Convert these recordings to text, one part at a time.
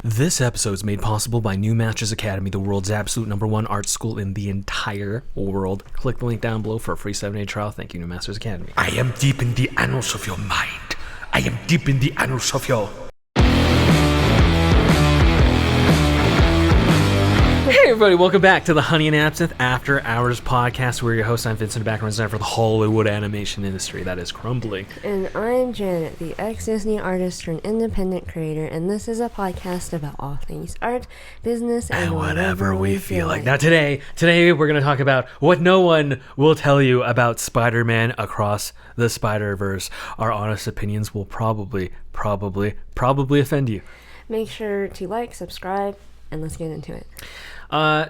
This episode is made possible by New Masters Academy, the world's absolute #1 art school in the entire world. Click the link down below for a free 7-day trial. Thank you, New Masters Academy. I am deep in the annals of your mind. I am deep in the annals of your... Hey everybody, welcome back to the Honey and Absinthe After Hours Podcast. We're your hosts. I'm Vincent, the background designer for the Hollywood animation industry that is crumbling. And I'm Janet, the ex-Disney artist turned independent creator, and this is a podcast about all things art, business, and whatever we feel like. Now today we're going to talk about what no one will tell you about Spider-Man Across the Spider-Verse. Our honest opinions will probably offend you. Make sure to like, subscribe, and let's get into it.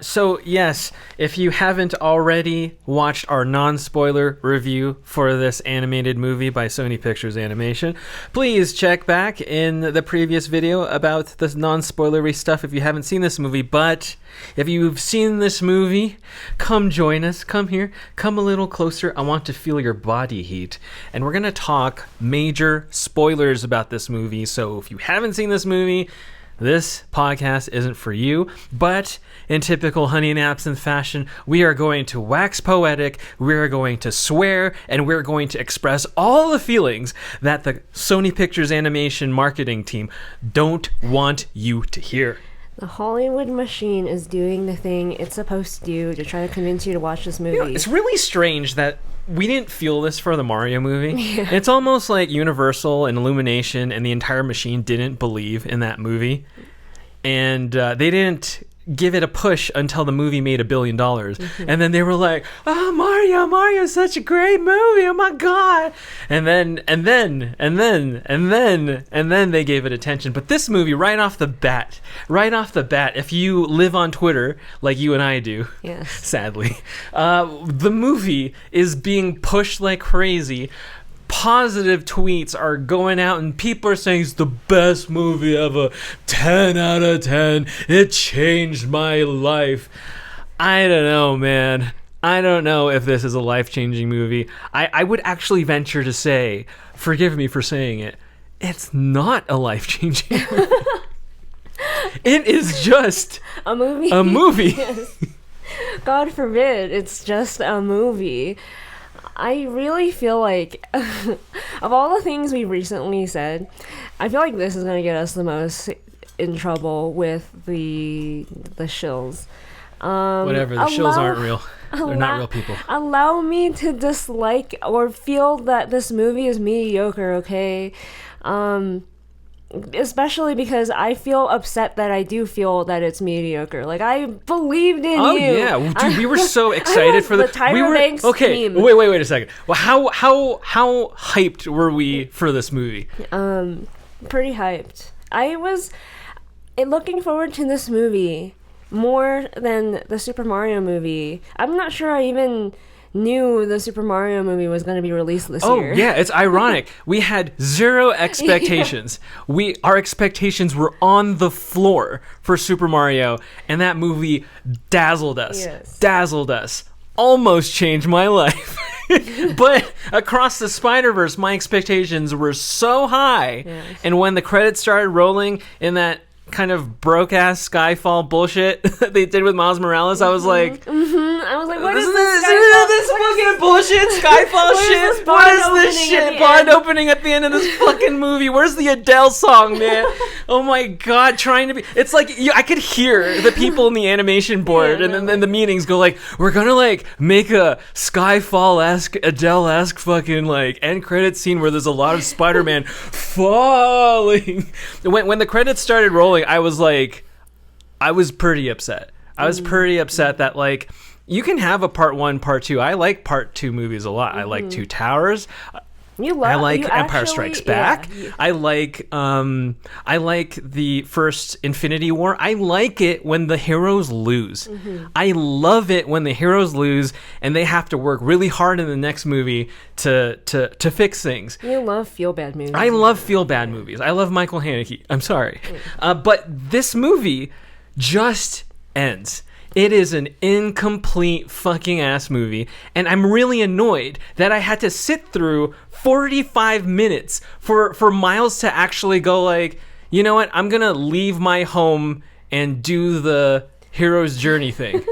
So yes, if you haven't already watched our non-spoiler review for this animated movie by Sony Pictures Animation, please check back in the previous video about the non-spoilery stuff if you haven't seen this movie. But if you've seen this movie, come join us, come here, come a little closer. I want to feel your body heat. And we're going to talk major spoilers about this movie. So if you haven't seen this movie, this podcast isn't for you, but in typical Honey and Absinthe fashion, we are going to wax poetic, we are going to swear, and we're going to express all the feelings that the Sony Pictures Animation marketing team don't want you to hear. The Hollywood machine is doing the thing it's supposed to do to try to convince you to watch this movie. You know, it's really strange that we didn't feel this for the Mario movie. Yeah. It's almost like Universal and Illumination and the entire machine didn't believe in that movie. And they didn't give it a push until the movie made $1 billion. Mm-hmm. And then they were like, oh, Mario's such a great movie. Oh my God. And then they gave it attention. But this movie, right off the bat, if you live on Twitter like you and I do, yes, sadly, the movie is being pushed like crazy. Positive tweets are going out and people are saying it's the best movie ever, 10 out of 10, it changed my life. I don't know, man. I don't know if this is a life-changing movie. I would actually venture to say, forgive me for saying it, it's not a life-changing movie. It is just a movie. A movie. Yes. God forbid, it's just a movie. I really feel like, of all the things we recently said, I feel like this is going to get us the most in trouble with the shills. Whatever, the shills aren't real. They're not real people. Allow me to dislike or feel that this movie is mediocre, okay? Especially because I feel upset that I do feel that it's mediocre. Like, I believed in you. Oh yeah, dude, we were so excited for the Tyra Banks okay, meme. Wait a second. Well, how hyped were we for this movie? Pretty hyped. I was looking forward to this movie more than the Super Mario movie. I'm not sure I even knew the Super Mario movie was going to be released this year. Oh yeah, it's ironic. We had zero expectations. Yeah. Our expectations were on the floor for Super Mario, and that movie dazzled us. Yes. Dazzled us. Almost changed my life. But Across the Spider-Verse, my expectations were so high. Yes. And when the credits started rolling in that kind of broke-ass Skyfall bullshit that they did with Miles Morales, I was like... I was like, what is this fucking bullshit Skyfall shit? What is this shit? Bond opening at the end of this fucking movie. Where's the Adele song, man? Oh my God, trying to be... It's like, I could hear the people in the animation board and then the meetings go like, we're gonna like make a Skyfall-esque, Adele-esque fucking like end credit scene where there's a lot of Spider-Man falling. When the credits started rolling, I was pretty upset. I was pretty upset that like, you can have a part 1, part 2. I like part 2 movies a lot. I like Two Towers. I like Empire Strikes Back. Yeah. I like the first Infinity War. I like it when the heroes lose. I love it when the heroes lose and they have to work really hard in the next movie to fix things. You love feel-bad movies. I love feel-bad movies. I love Michael Haneke. I'm sorry. But this movie just ends. It is an incomplete fucking ass movie, and I'm really annoyed that I had to sit through 45 minutes for Miles to actually go like, you know what? I'm going to leave my home and do the hero's journey thing.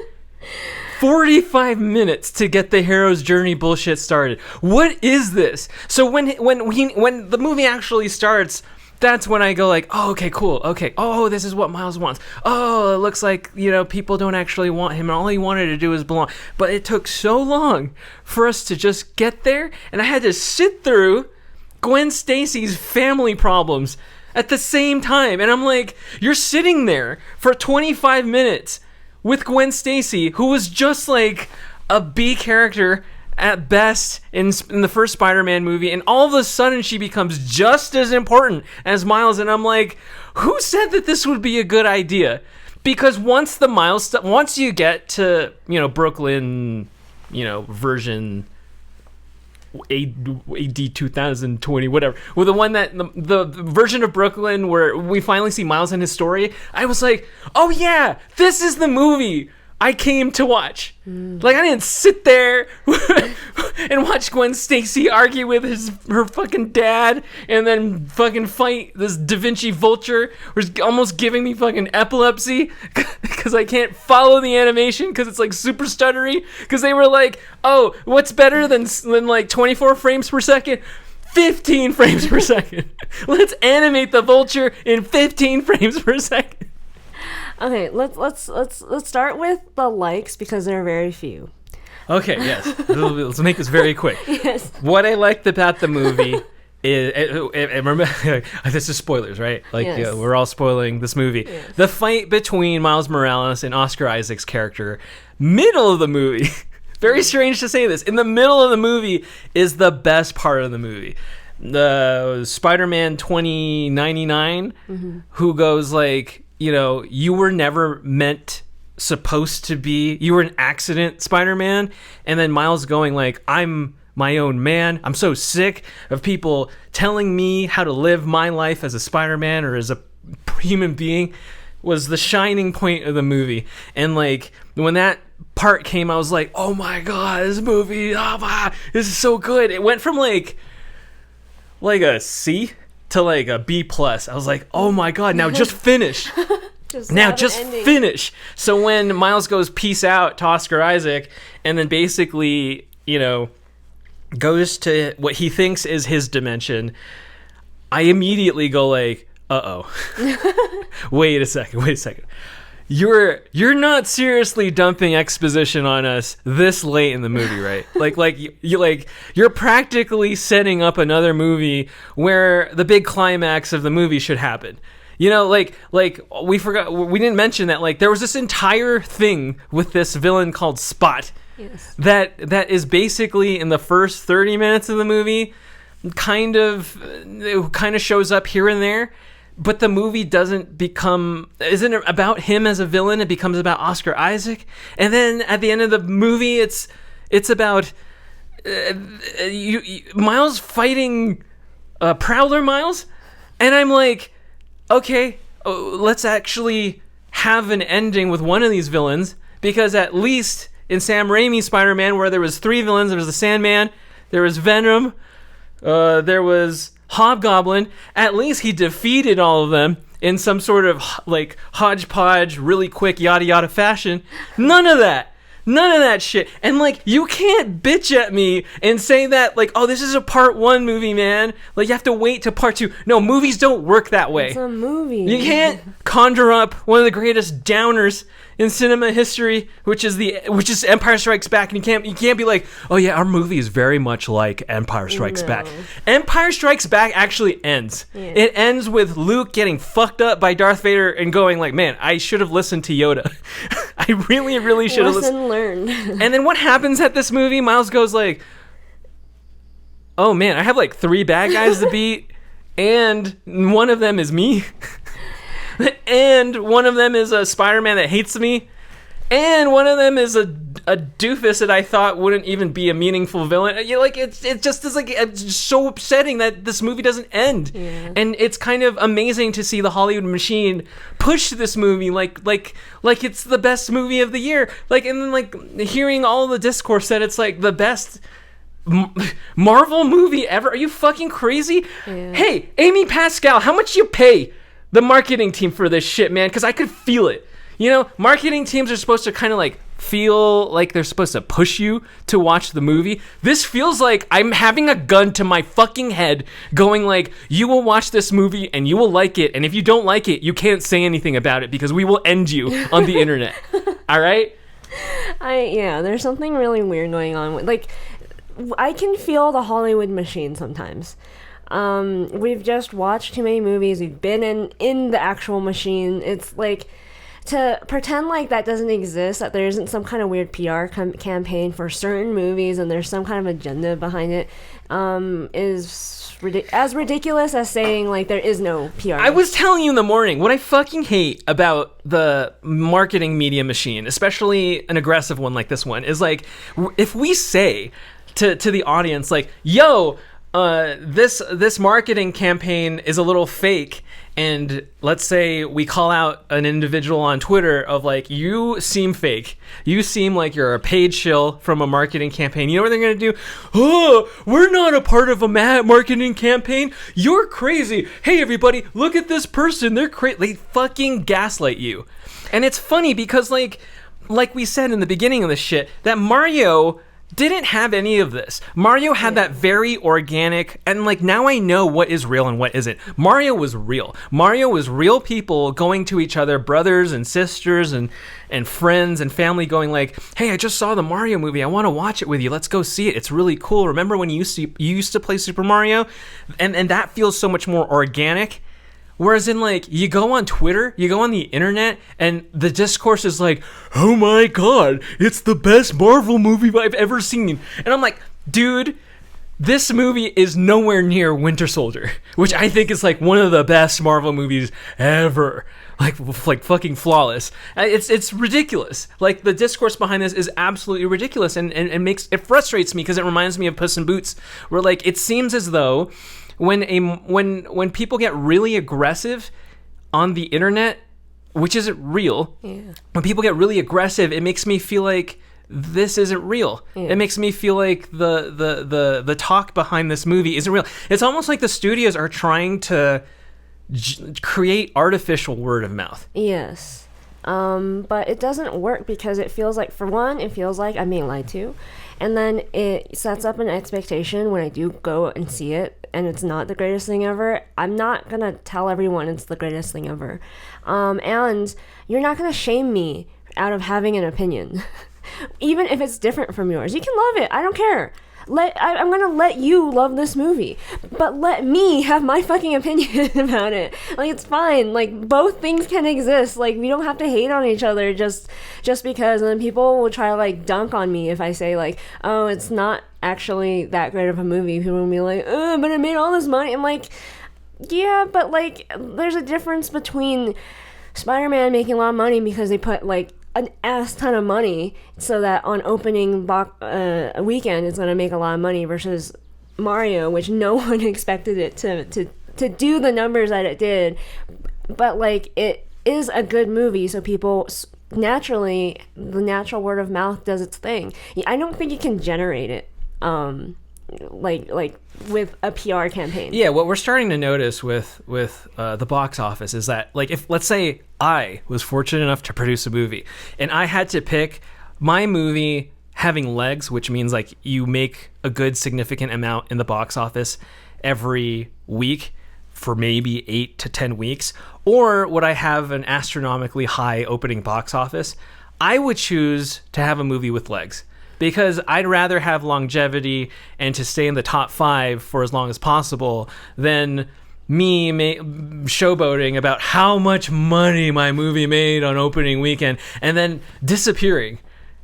45 minutes to get the hero's journey bullshit started. What is this? So when the movie actually starts, that's when I go like, oh, okay, cool. Okay. Oh, this is what Miles wants. Oh, it looks like, people don't actually want him. And all he wanted to do is belong. But it took so long for us to just get there. And I had to sit through Gwen Stacy's family problems at the same time. And I'm like, you're sitting there for 25 minutes with Gwen Stacy, who was just like a B character at best in the first Spider-Man movie, and all of a sudden she becomes just as important as Miles, and I'm like, who said that this would be a good idea? Because once you get to, Brooklyn, version AD 2020, whatever, with the one that the version of Brooklyn where we finally see Miles and his story, I was like, oh yeah, this is the movie I came to watch. Like, I didn't sit there and watch Gwen Stacy argue with her fucking dad and then fucking fight this Da Vinci vulture who's almost giving me fucking epilepsy because I can't follow the animation because it's like super stuttery, because they were like, oh, what's better than like 24 frames per second? 15 frames per second. Let's animate the vulture in 15 frames per second. Okay, let's start with the likes, because there are very few. Okay, yes. Let's make this very quick. Yes. What I liked about the movie is, remember, this is spoilers, right? Like, yes. We're all spoiling this movie. Yes. The fight between Miles Morales and Oscar Isaac's character, middle of the movie, very strange to say this, in the middle of the movie is the best part of the movie. The Spider-Man 2099, who goes like, you were never supposed to be, you were an accident, Spider-Man. And then Miles going like, I'm my own man. I'm so sick of people telling me how to live my life as a Spider-Man or as a human being, was the shining point of the movie. And like, when that part came, I was like, oh my God, this movie, this is so good. It went from like a C to like a B+. I was like, oh my God, now just finish. just finish. So when Miles goes peace out to Oscar Isaac and then basically, goes to what he thinks is his dimension, I immediately go like, uh-oh. Wait a second. You're not seriously dumping exposition on us this late in the movie, right? You're practically setting up another movie where the big climax of the movie should happen. We didn't mention that like there was this entire thing with this villain called Spot. Yes. That is basically in the first 30 minutes of the movie, it kind of shows up here and there. But the movie isn't about him as a villain. It becomes about Oscar Isaac. And then at the end of the movie, it's about Miles fighting Prowler Miles. And I'm like, okay, let's actually have an ending with one of these villains. Because at least in Sam Raimi's Spider-Man, where there was 3 villains, there was the Sandman, there was Venom, there was Hobgoblin, at least he defeated all of them in some sort of like hodgepodge, really quick yada yada fashion. None of that shit. And like, you can't bitch at me and say that like, oh, this is a part 1 movie, man. Like, you have to wait to part 2. No, movies don't work that way. It's a movie. You can't conjure up one of the greatest downers in cinema history, which is Empire Strikes Back, and you can't be like, oh yeah, our movie is very much like Empire Strikes Back. Empire Strikes Back actually ends. Yeah. It ends with Luke getting fucked up by Darth Vader and going like, man, I should have listened to Yoda. I really, really should have listened. Lesson learned. And then what happens at this movie? Miles goes like, oh man, I have like 3 bad guys to beat, and one of them is me. And one of them is a Spider-Man that hates me. And one of them is a doofus that I thought wouldn't even be a meaningful villain. It just is like, it's so upsetting that this movie doesn't end. Yeah. And it's kind of amazing to see the Hollywood machine push this movie like it's the best movie of the year. Like, and then like hearing all the discourse that it's like the best Marvel movie ever. Are you fucking crazy? Yeah. Hey, Amy Pascal, how much you pay the marketing team for this shit, man, because I could feel it. You know, marketing teams are supposed to kind of like feel like they're supposed to push you to watch the movie. This feels like I'm having a gun to my fucking head going like, you will watch this movie and you will like it, and if you don't like it, you can't say anything about it because we will end you on the internet. All right? There's something really weird going on. Like, I can feel the Hollywood machine sometimes. We've just watched too many movies. We've been in the actual machine. It's like, to pretend like that doesn't exist, that there isn't some kind of weird PR campaign for certain movies and there's some kind of agenda behind it, is as ridiculous as saying like there is no PR. I was telling you in the morning, what I fucking hate about the marketing media machine, especially an aggressive one like this one, is like, if we say to the audience like, yo, this marketing campaign is a little fake, and let's say we call out an individual on Twitter of like, you seem fake, you seem like you're a paid shill from a marketing campaign. You know what they're gonna do? Oh, we're not a part of a marketing campaign, you're crazy. Hey everybody, look at this person, they're crazy. They fucking gaslight you. And it's funny because like we said in the beginning of this shit, that Mario didn't have any of this. Mario had that very organic, and like, now I know what is real and what isn't. Mario was real. Mario was real people going to each other, brothers and sisters and friends and family, going like, hey, I just saw the Mario movie, I want to watch it with you, let's go see it, it's really cool. Remember when you used to play Super Mario? And that feels so much more organic. Whereas in like, you go on Twitter, you go on the internet, and the discourse is like, oh my god, it's the best Marvel movie I've ever seen. And I'm like, dude, this movie is nowhere near Winter Soldier, which I think is like one of the best Marvel movies ever. Like fucking flawless. It's ridiculous. Like, the discourse behind this is absolutely ridiculous, and it frustrates me because it reminds me of Puss in Boots, where like, it seems as though when people get really aggressive on the internet, which isn't real, when people get really aggressive, it makes me feel like this isn't real. It makes me feel like the talk behind this movie isn't real. It's almost like the studios are trying to create artificial word of mouth. Yes. But it doesn't work because it feels like, for one, it feels like I'm being lied to. And then it sets up an expectation when I do go and see it, and it's not the greatest thing ever. I'm not going to tell everyone it's the greatest thing ever. And you're not going to shame me out of having an opinion. Even if it's different from yours. You can love it. I don't care. I'm gonna let you love this movie, but let me have my fucking opinion about it. Like, it's fine. Like, both things can exist. Like, we don't have to hate on each other just because. And then people will try to like dunk on me if I say like, oh, it's not actually that great of a movie. People will be like, oh, but it made all this money. I'm like, yeah, but like, there's a difference between Spider-Man making a lot of money because they put like an ass ton of money so that on opening weekend it's going to make a lot of money, versus Mario, which no one expected it to do the numbers that it did, but like, it is a good movie, so people naturally, the natural word of mouth does its thing. I don't think you can generate it like with a PR campaign. Yeah, what we're starting to notice with the box office is that, like, if let's say I was fortunate enough to produce a movie and I had to pick my movie having legs, which means like you make a good significant amount in the box office every week for maybe 8 to 10 weeks, or would I have an astronomically high opening box office, I would choose to have a movie with legs. Because I'd rather have longevity and to stay in the top 5 for as long as possible than me showboating about how much money my movie made on opening weekend and then disappearing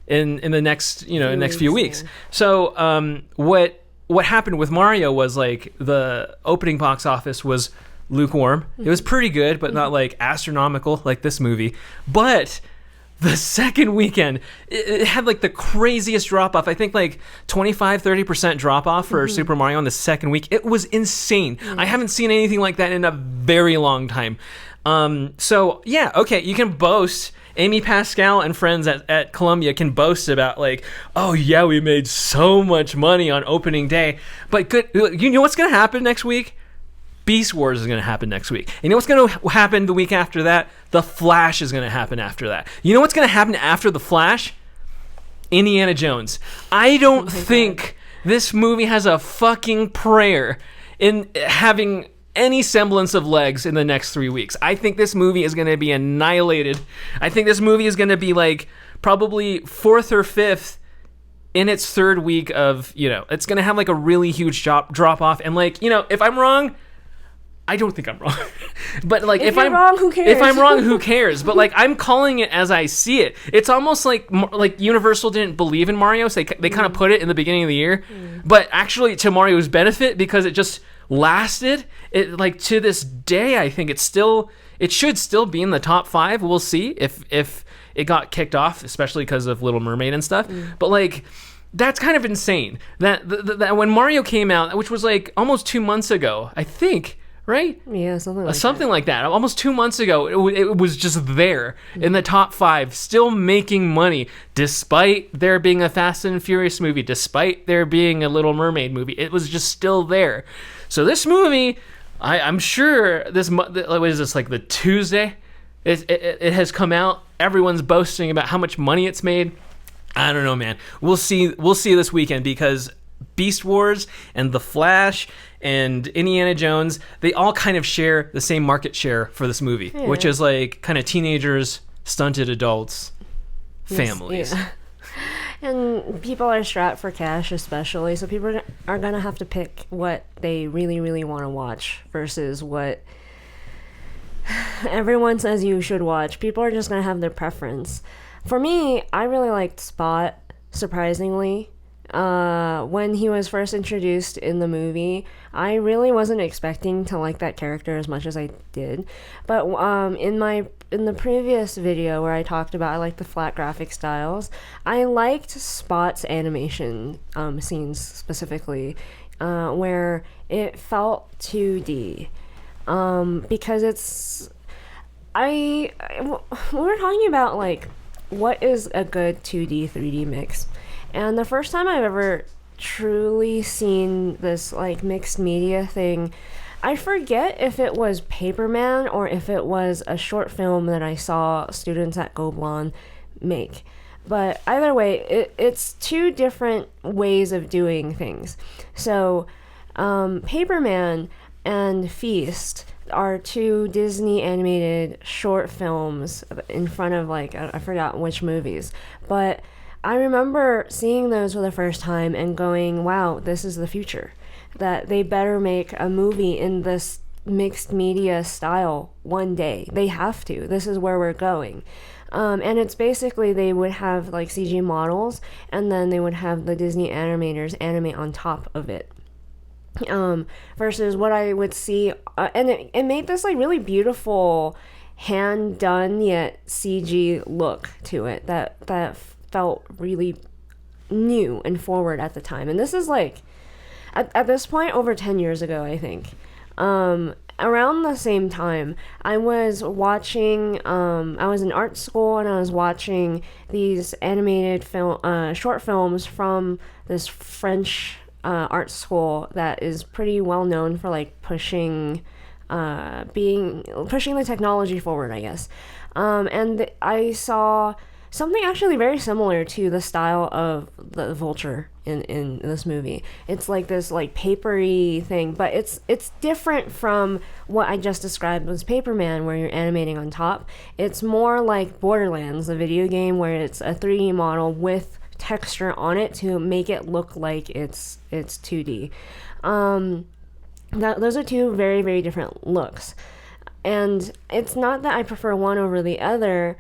in the next few weeks. So what happened with Mario was like the opening box office was lukewarm. It was pretty good, but not like astronomical like this movie. But the second weekend, it had like the craziest drop off. I think like 25-30% drop off for Super Mario on the second week. It was insane. I haven't seen anything like that in a very long time. So yeah, okay, you can boast. Amy Pascal and friends at Columbia can boast about like, oh yeah, we made so much money on opening day. But good, you know what's gonna happen next week? Beast Wars is going to happen next week. You know what's going to happen the week after that? The Flash is going to happen after that. You know what's going to happen after The Flash? Indiana Jones. I don't think this movie has a fucking prayer in having any semblance of legs in the next 3 weeks. I think this movie is going to be annihilated. I think this movie is going to be like probably 4th or 5th in its 3rd week of, it's going to have like a really huge drop off. And like, if I'm wrong, I don't think I'm wrong. But like if I'm wrong, who cares? If I'm wrong, who cares? But like I'm calling it as I see it. It's almost like Universal didn't believe in Mario, so they kind of put it in the beginning of the year. But actually to Mario's benefit, because it just lasted, it like to this day I think it should still be in the top 5. We'll see if it got kicked off, especially because of Little Mermaid and stuff. But like that's kind of insane that when Mario came out, which was like almost 2 months ago, I think. Right? Yeah, something like that. Almost 2 months ago, it was just there in the top 5, still making money, despite there being a Fast and Furious movie, despite there being a Little Mermaid movie. It was just still there. So this movie, I'm sure what is this, like the Tuesday? It has come out. Everyone's boasting about how much money it's made. I don't know, man. We'll see this weekend, because Beast Wars and The Flash and Indiana Jones, they all kind of share the same market share for this movie, which is like kind of teenagers, stunted adults, families. Yeah. And people are strapped for cash, especially, so people are going to have to pick what they really, really want to watch versus what everyone says you should watch. People are just going to have their preference. For me, I really liked Spot, surprisingly. When he was first introduced in the movie, I really wasn't expecting to like that character as much as I did. But in the previous video where I talked about I like the flat graphic styles, I liked Spot's animation scenes specifically, where it felt 2D, because we were talking about like what is a good 2D 3D mix. And the first time I've ever truly seen this like mixed media thing, I forget if it was Paperman or if it was a short film that I saw students at Goblin make. But either way, it's 2 different ways of doing things. So Paperman and Feast are 2 Disney animated short films in front of like, I forgot which movies, but I remember seeing those for the first time and going, wow, this is the future. That they better make a movie in this mixed media style one day. They have to. This is where we're going. And it's basically they would have like CG models, and then they would have the Disney animators animate on top of it. Versus what I would see, and it made this like really beautiful hand done yet CG look to it that felt really new and forward at the time. And this is like at this point over 10 years ago, I think. Around the same time, I was watching I was in art school, and I was watching these animated short films from this French art school that is pretty well known for like pushing the technology forward, I guess. And I saw something actually very similar to the style of the vulture in this movie. It's like this like papery thing, but it's different from what I just described as Paperman, where you're animating on top. It's more like Borderlands, the video game, where it's a 3D model with texture on it to make it look like it's 2D. Those are 2 very, very different looks. And it's not that I prefer one over the other.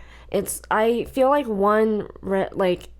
I feel like one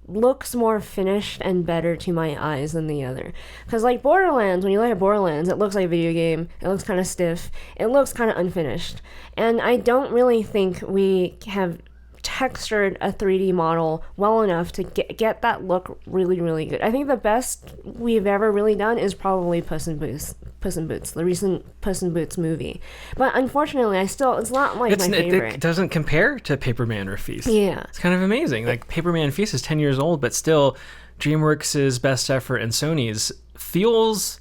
looks more finished and better to my eyes than the other. Because like Borderlands, when you look at Borderlands, it looks like a video game. It looks kind of stiff. It looks kind of unfinished. And I don't really think we have textured a 3D model well enough to get that look really, really good. I think the best we've ever really done is probably Puss in Boots, the recent Puss in Boots movie. But unfortunately, it's not like my favorite. It doesn't compare to Paperman or Feast. Yeah. It's kind of amazing. Like Paperman and Feast is 10 years old, but still DreamWorks' best effort and Sony's feels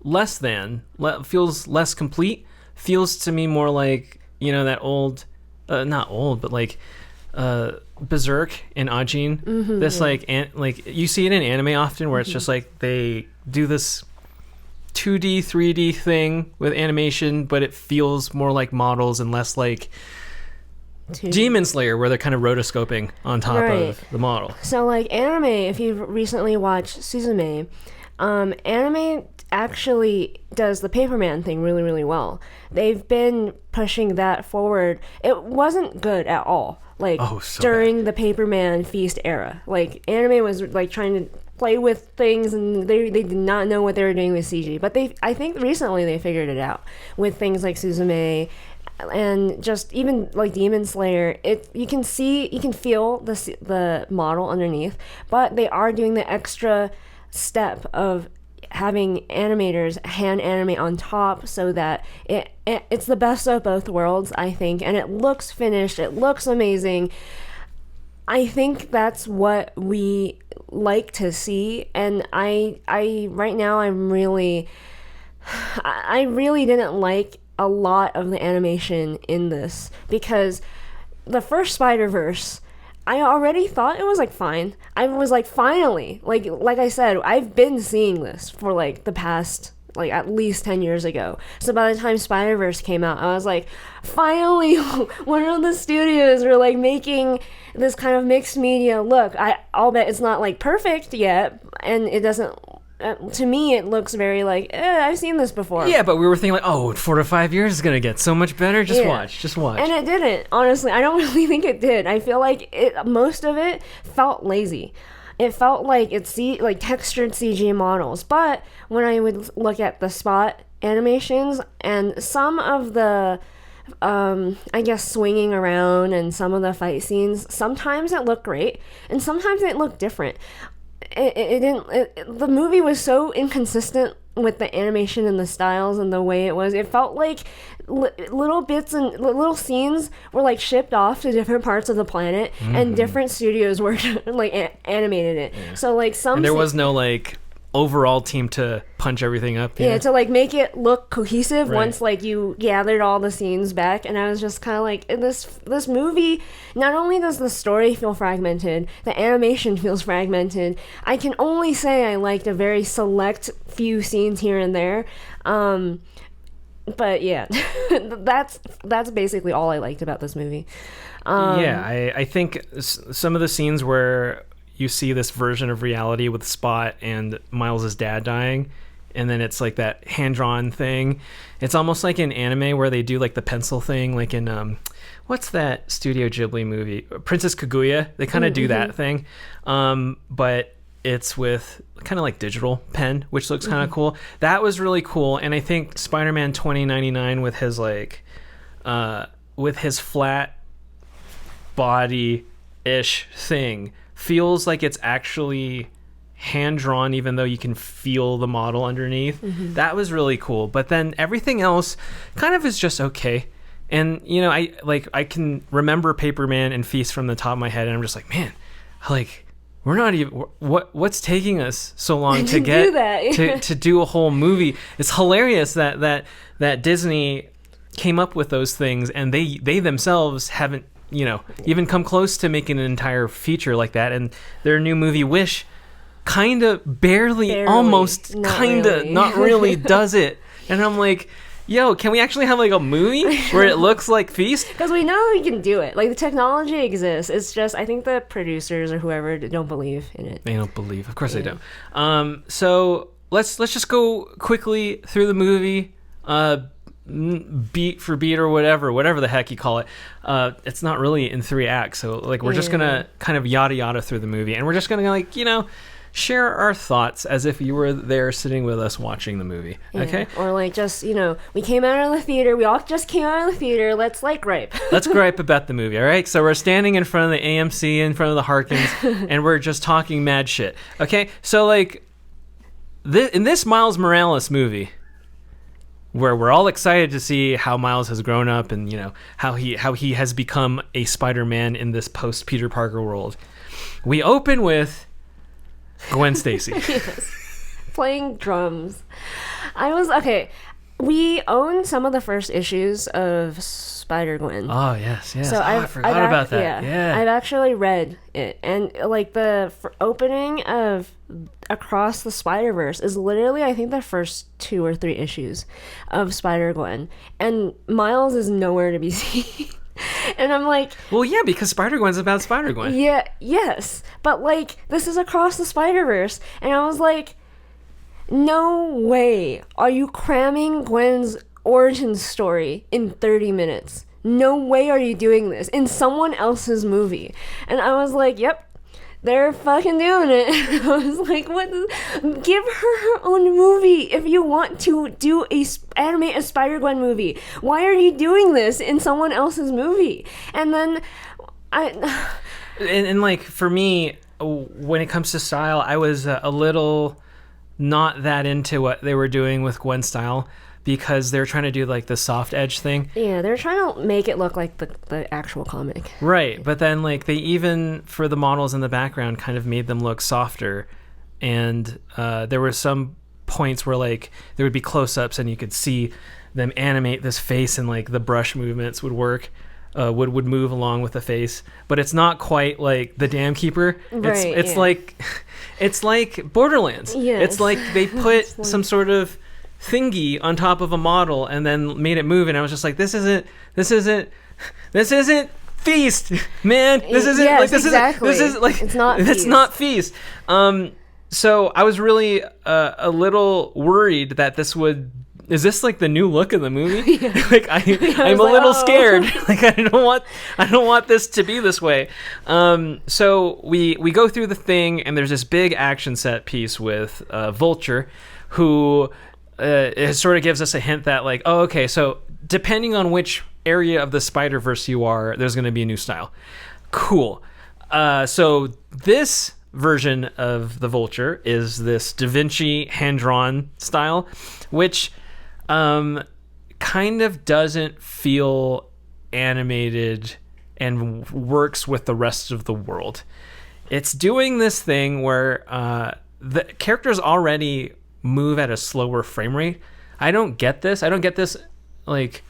feels less complete. Feels to me more like, that old, not old, but like Berserk and Ajin. This like you see it in anime often where it's just like they do this 2D 3D thing with animation, but it feels more like models and less like Demon Slayer, where they're kind of rotoscoping on top of the model. So like anime, if you've recently watched Suzume, anime actually does the Paperman thing really, really well. They've been pushing that forward. It wasn't good at all. Like during the Paperman Feast era, like anime was like trying to play with things, and they did not know what they were doing with CG. But I think recently they figured it out with things like Suzume. And just even like Demon Slayer, you can feel the model underneath, but they are doing the extra step of having animators hand animate on top so that it's the best of both worlds, I think, and it looks finished, it looks amazing. I think that's what we like to see, and I right now I really didn't like a lot of the animation in this, because the first Spider-Verse, I already thought it was like fine. I was like, finally, like I said, I've been seeing this for like the past like at least 10 years ago. So by the time Spider-Verse came out, I was like, finally one of the studios were like making this kind of mixed media look. I'll bet it's not like perfect yet, and it doesn't to me, it looks very like, I've seen this before. Yeah, but we were thinking like, 4 to 5 years is going to get so much better. Just watch. And it didn't. Honestly, I don't really think it did. I feel like most of it felt lazy. It felt like like textured CG models. But when I would look at the spot animations and some of the, I guess, swinging around and some of the fight scenes, sometimes it looked great and sometimes it looked different. The movie was so inconsistent with the animation and the styles and the way it was. It felt like little bits and little scenes were like shipped off to different parts of the planet, and different studios were like animated it. So like and there was no like overall team to punch everything up. To like make it look cohesive once like you gathered all the scenes back. And I was just kind of like, this movie, not only does the story feel fragmented, the animation feels fragmented. I can only say I liked a very select few scenes here and there. But yeah, that's basically all I liked about this movie. I think some of the scenes where you see this version of reality with Spot and Miles' dad dying, and then it's like that hand-drawn thing. It's almost like in anime where they do like the pencil thing, like in what's that Studio Ghibli movie, Princess Kaguya. They kind of do that thing, but it's with kind of like digital pen, which looks kind of cool. That was really cool. And I think Spider-Man 2099 with his like with his flat body-ish thing feels like it's actually hand-drawn, even though you can feel the model underneath. That was really cool. But then everything else kind of is just okay. And I can remember Paperman and Feast from the top of my head, and I'm just like, man, like we're not even what's taking us so long to get do that? to do a whole movie. It's hilarious that Disney came up with those things, and they themselves haven't even come close to making an entire feature like that. And their new movie Wish kind of barely almost kind of not really does it. And I'm like, yo, can we actually have like a movie where it looks like Feast? Because we know we can do it. Like the technology exists. It's just I think the producers or whoever don't believe in it. They don't believe. Of course they don't. So let's just go quickly through the movie. Beat for beat or whatever the heck you call it. It's not really in 3 acts, so like we're just gonna kind of yada through the movie, and we're just gonna like share our thoughts as if you were there sitting with us watching the movie. Okay, or like just we came out of the theater, we all just came out of the theater, let's like gripe. Let's gripe about the movie. All right, so we're standing in front of the AMC, in front of the Harkins, and we're just talking mad shit. Okay, so like in this Miles Morales movie, where we're all excited to see how Miles has grown up and how he has become a Spider-Man in this post Peter Parker world. We open with Gwen Stacy. playing drums. Okay. We own some of the first issues of Spider-Gwen. Oh, yes. So I forgot about that. Yeah. I've actually read it. And like the opening of Across the Spider-Verse is literally, I think, the first 2 or 3 issues of Spider-Gwen. And Miles is nowhere to be seen. And I'm like... Well, yeah, because Spider-Gwen's about Spider-Gwen. Yeah, yes. But like, this is Across the Spider-Verse. And I was like... No way are you cramming Gwen's origin story in 30 minutes. No way are you doing this in someone else's movie. And I was like, yep, they're fucking doing it. I was like, give her own movie if you want to animate a Spider-Gwen movie. Why are you doing this in someone else's movie? And then and like, for me, when it comes to style, I was a little... not that into what they were doing with Gwen's style, because they're trying to do like the soft edge thing. Yeah, they're trying to make it look like the actual comic. Right, but then like they even, for the models in the background, kind of made them look softer. And there were some points where like there would be close-ups and you could see them animate this face, and like the brush movements would work. Would move along with the face, but it's not quite like the Dam Keeper. It's like Borderlands. Yes. It's like they put some sort of thingy on top of a model and then made it move, and I was just like, this isn't Feast, man. This isn't yes, like this exactly. Is like it's not it's Feast. not Feast. So I was really a little worried that this would. Is this like the new look of the movie? Yeah. Like I'm a little scared. Like I don't want this to be this way. So we go through the thing, and there's this big action set piece with Vulture, who it sort of gives us a hint that like, oh, okay, so depending on which area of the Spider-Verse you are, there's going to be a new style. Cool. So this version of the Vulture is this Da Vinci hand-drawn style, which kind of doesn't feel animated and works with the rest of the world. It's doing this thing where the characters already move at a slower frame rate. I don't get this like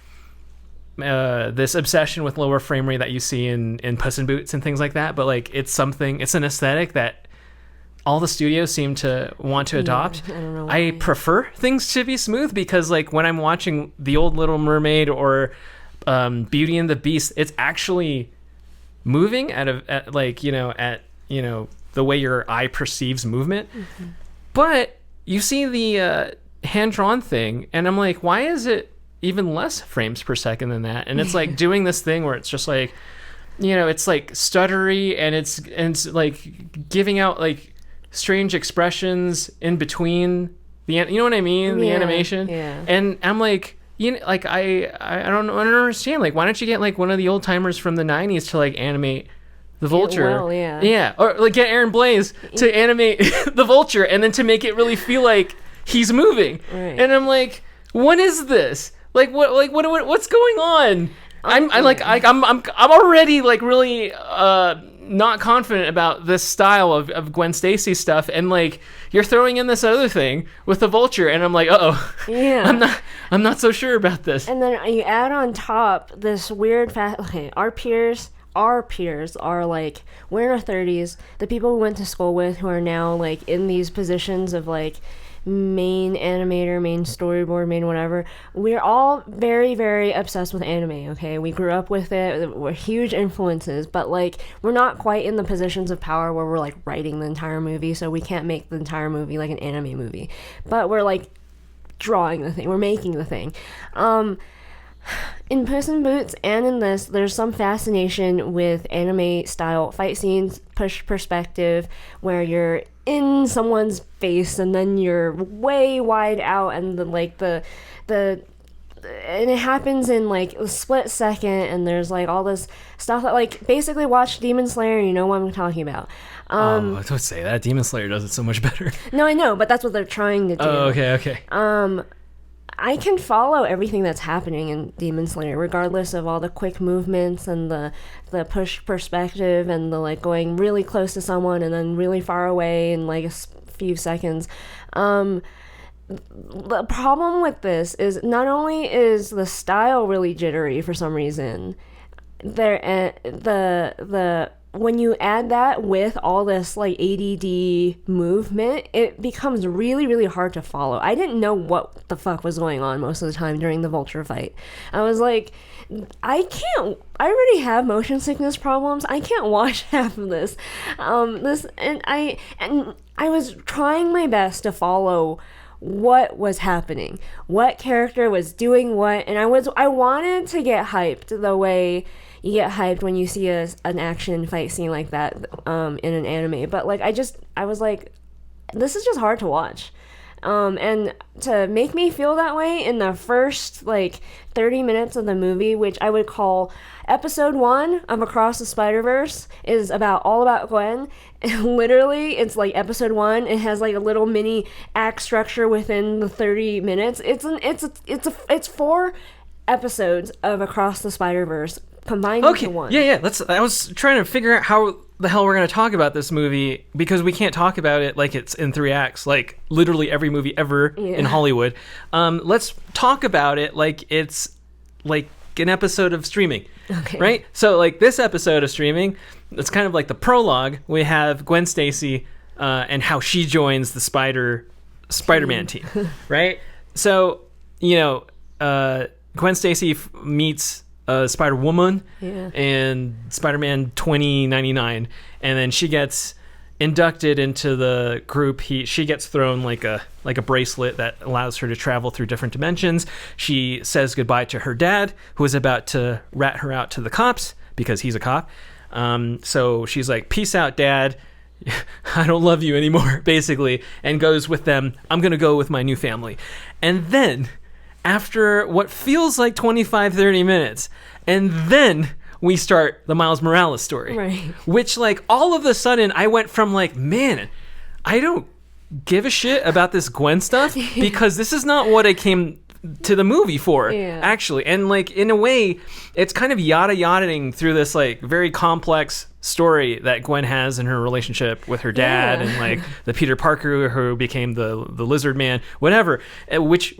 this obsession with lower frame rate that you see in Puss in Boots and things like that, but like it's an aesthetic that all the studios seem to want to adopt. I don't know I prefer things to be smooth, because like when I'm watching The Old Little Mermaid or Beauty and the Beast, it's actually moving at the way your eye perceives movement. Mm-hmm. But you see the hand-drawn thing, and I'm like, why is it even less frames per second than that? And it's like doing this thing where it's just like, it's like stuttery, and it's like giving out like strange expressions in between the what I mean, the animation. Yeah. And I'm like, I don't understand, like, why don't you get like one of the old timers from the 90s to like animate the Vulture? Yeah, or like get Aaron Blaise to animate the Vulture, and then to make it really feel like he's moving. Right. And I'm like, what is this? What's going on? I'm already like really not confident about this style of Gwen Stacy stuff, and like you're throwing in this other thing with the Vulture, and I'm like, yeah, I'm not so sure about this. And then you add on top this weird our peers are like, we're in our 30s, the people we went to school with who are now like in these positions of like main animator, main storyboard, main whatever. We're all very, very obsessed with anime, okay? We grew up with it. We're huge influences, but like we're not quite in the positions of power where we're like writing the entire movie, so we can't make the entire movie like an anime movie. But we're like drawing the thing. We're making the thing. In Puss in Boots and in this, there's some fascination with anime style fight scenes, push perspective, where you're in someone's face and then you're way wide out, and and it happens in like a split second, and there's like all this stuff that like basically watch Demon Slayer and you know what I'm talking about. Don't say that. Demon Slayer does it so much better. No, I know, but that's what they're trying to do. Oh, okay. I can follow everything that's happening in Demon Slayer, regardless of all the quick movements and the push perspective and the like going really close to someone and then really far away and like few seconds. The problem with this is not only is the style really jittery for some reason, the when you add that with all this like ADD movement, it becomes really, really hard to follow. I didn't know what the fuck was going on most of the time during the Vulture fight. I was like, I already have motion sickness problems. I can't watch half of this. I was trying my best to follow what was happening, what character was doing what, and I wanted to get hyped the way you get hyped when you see an action fight scene like that in an anime. But like I was like, this is just hard to watch. And to make me feel that way in the first like 30 minutes of the movie, which I would call episode 1 of Across the Spider-Verse, is all about Gwen. And literally, it's like episode 1. It has like a little mini act structure within the 30 minutes. It's 4 episodes of Across the Spider-Verse combined into one. Yeah. I was trying to figure out how the hell we're going to talk about this movie, because we can't talk about it like it's in 3 acts, like literally every movie ever in Hollywood. Let's talk about it like it's like an episode of streaming. Okay. Right? So like this episode of streaming, it's kind of like the prologue. We have Gwen Stacy and how she joins the Spider-Man team. Right? So, Gwen Stacy meets Spider-Woman and Spider-Man 2099, and then she gets inducted into the group. She gets thrown like a bracelet that allows her to travel through different dimensions. She says goodbye to her dad, who is about to rat her out to the cops because he's a cop. So she's like, peace out, Dad. I don't love you anymore, basically, and goes with them. I'm going to go with my new family. And then after what feels like 25-30 minutes, and then we start the Miles Morales story. Right. Which, like, all of a sudden, I went from, like, man, I don't give a shit about this Gwen stuff, because this is not what I came to the movie for, actually. And, like, in a way, it's kind of yada-yadaing through this, like, very complex story that Gwen has in her relationship with her dad and, like, the Peter Parker who became the Lizard Man, whatever, which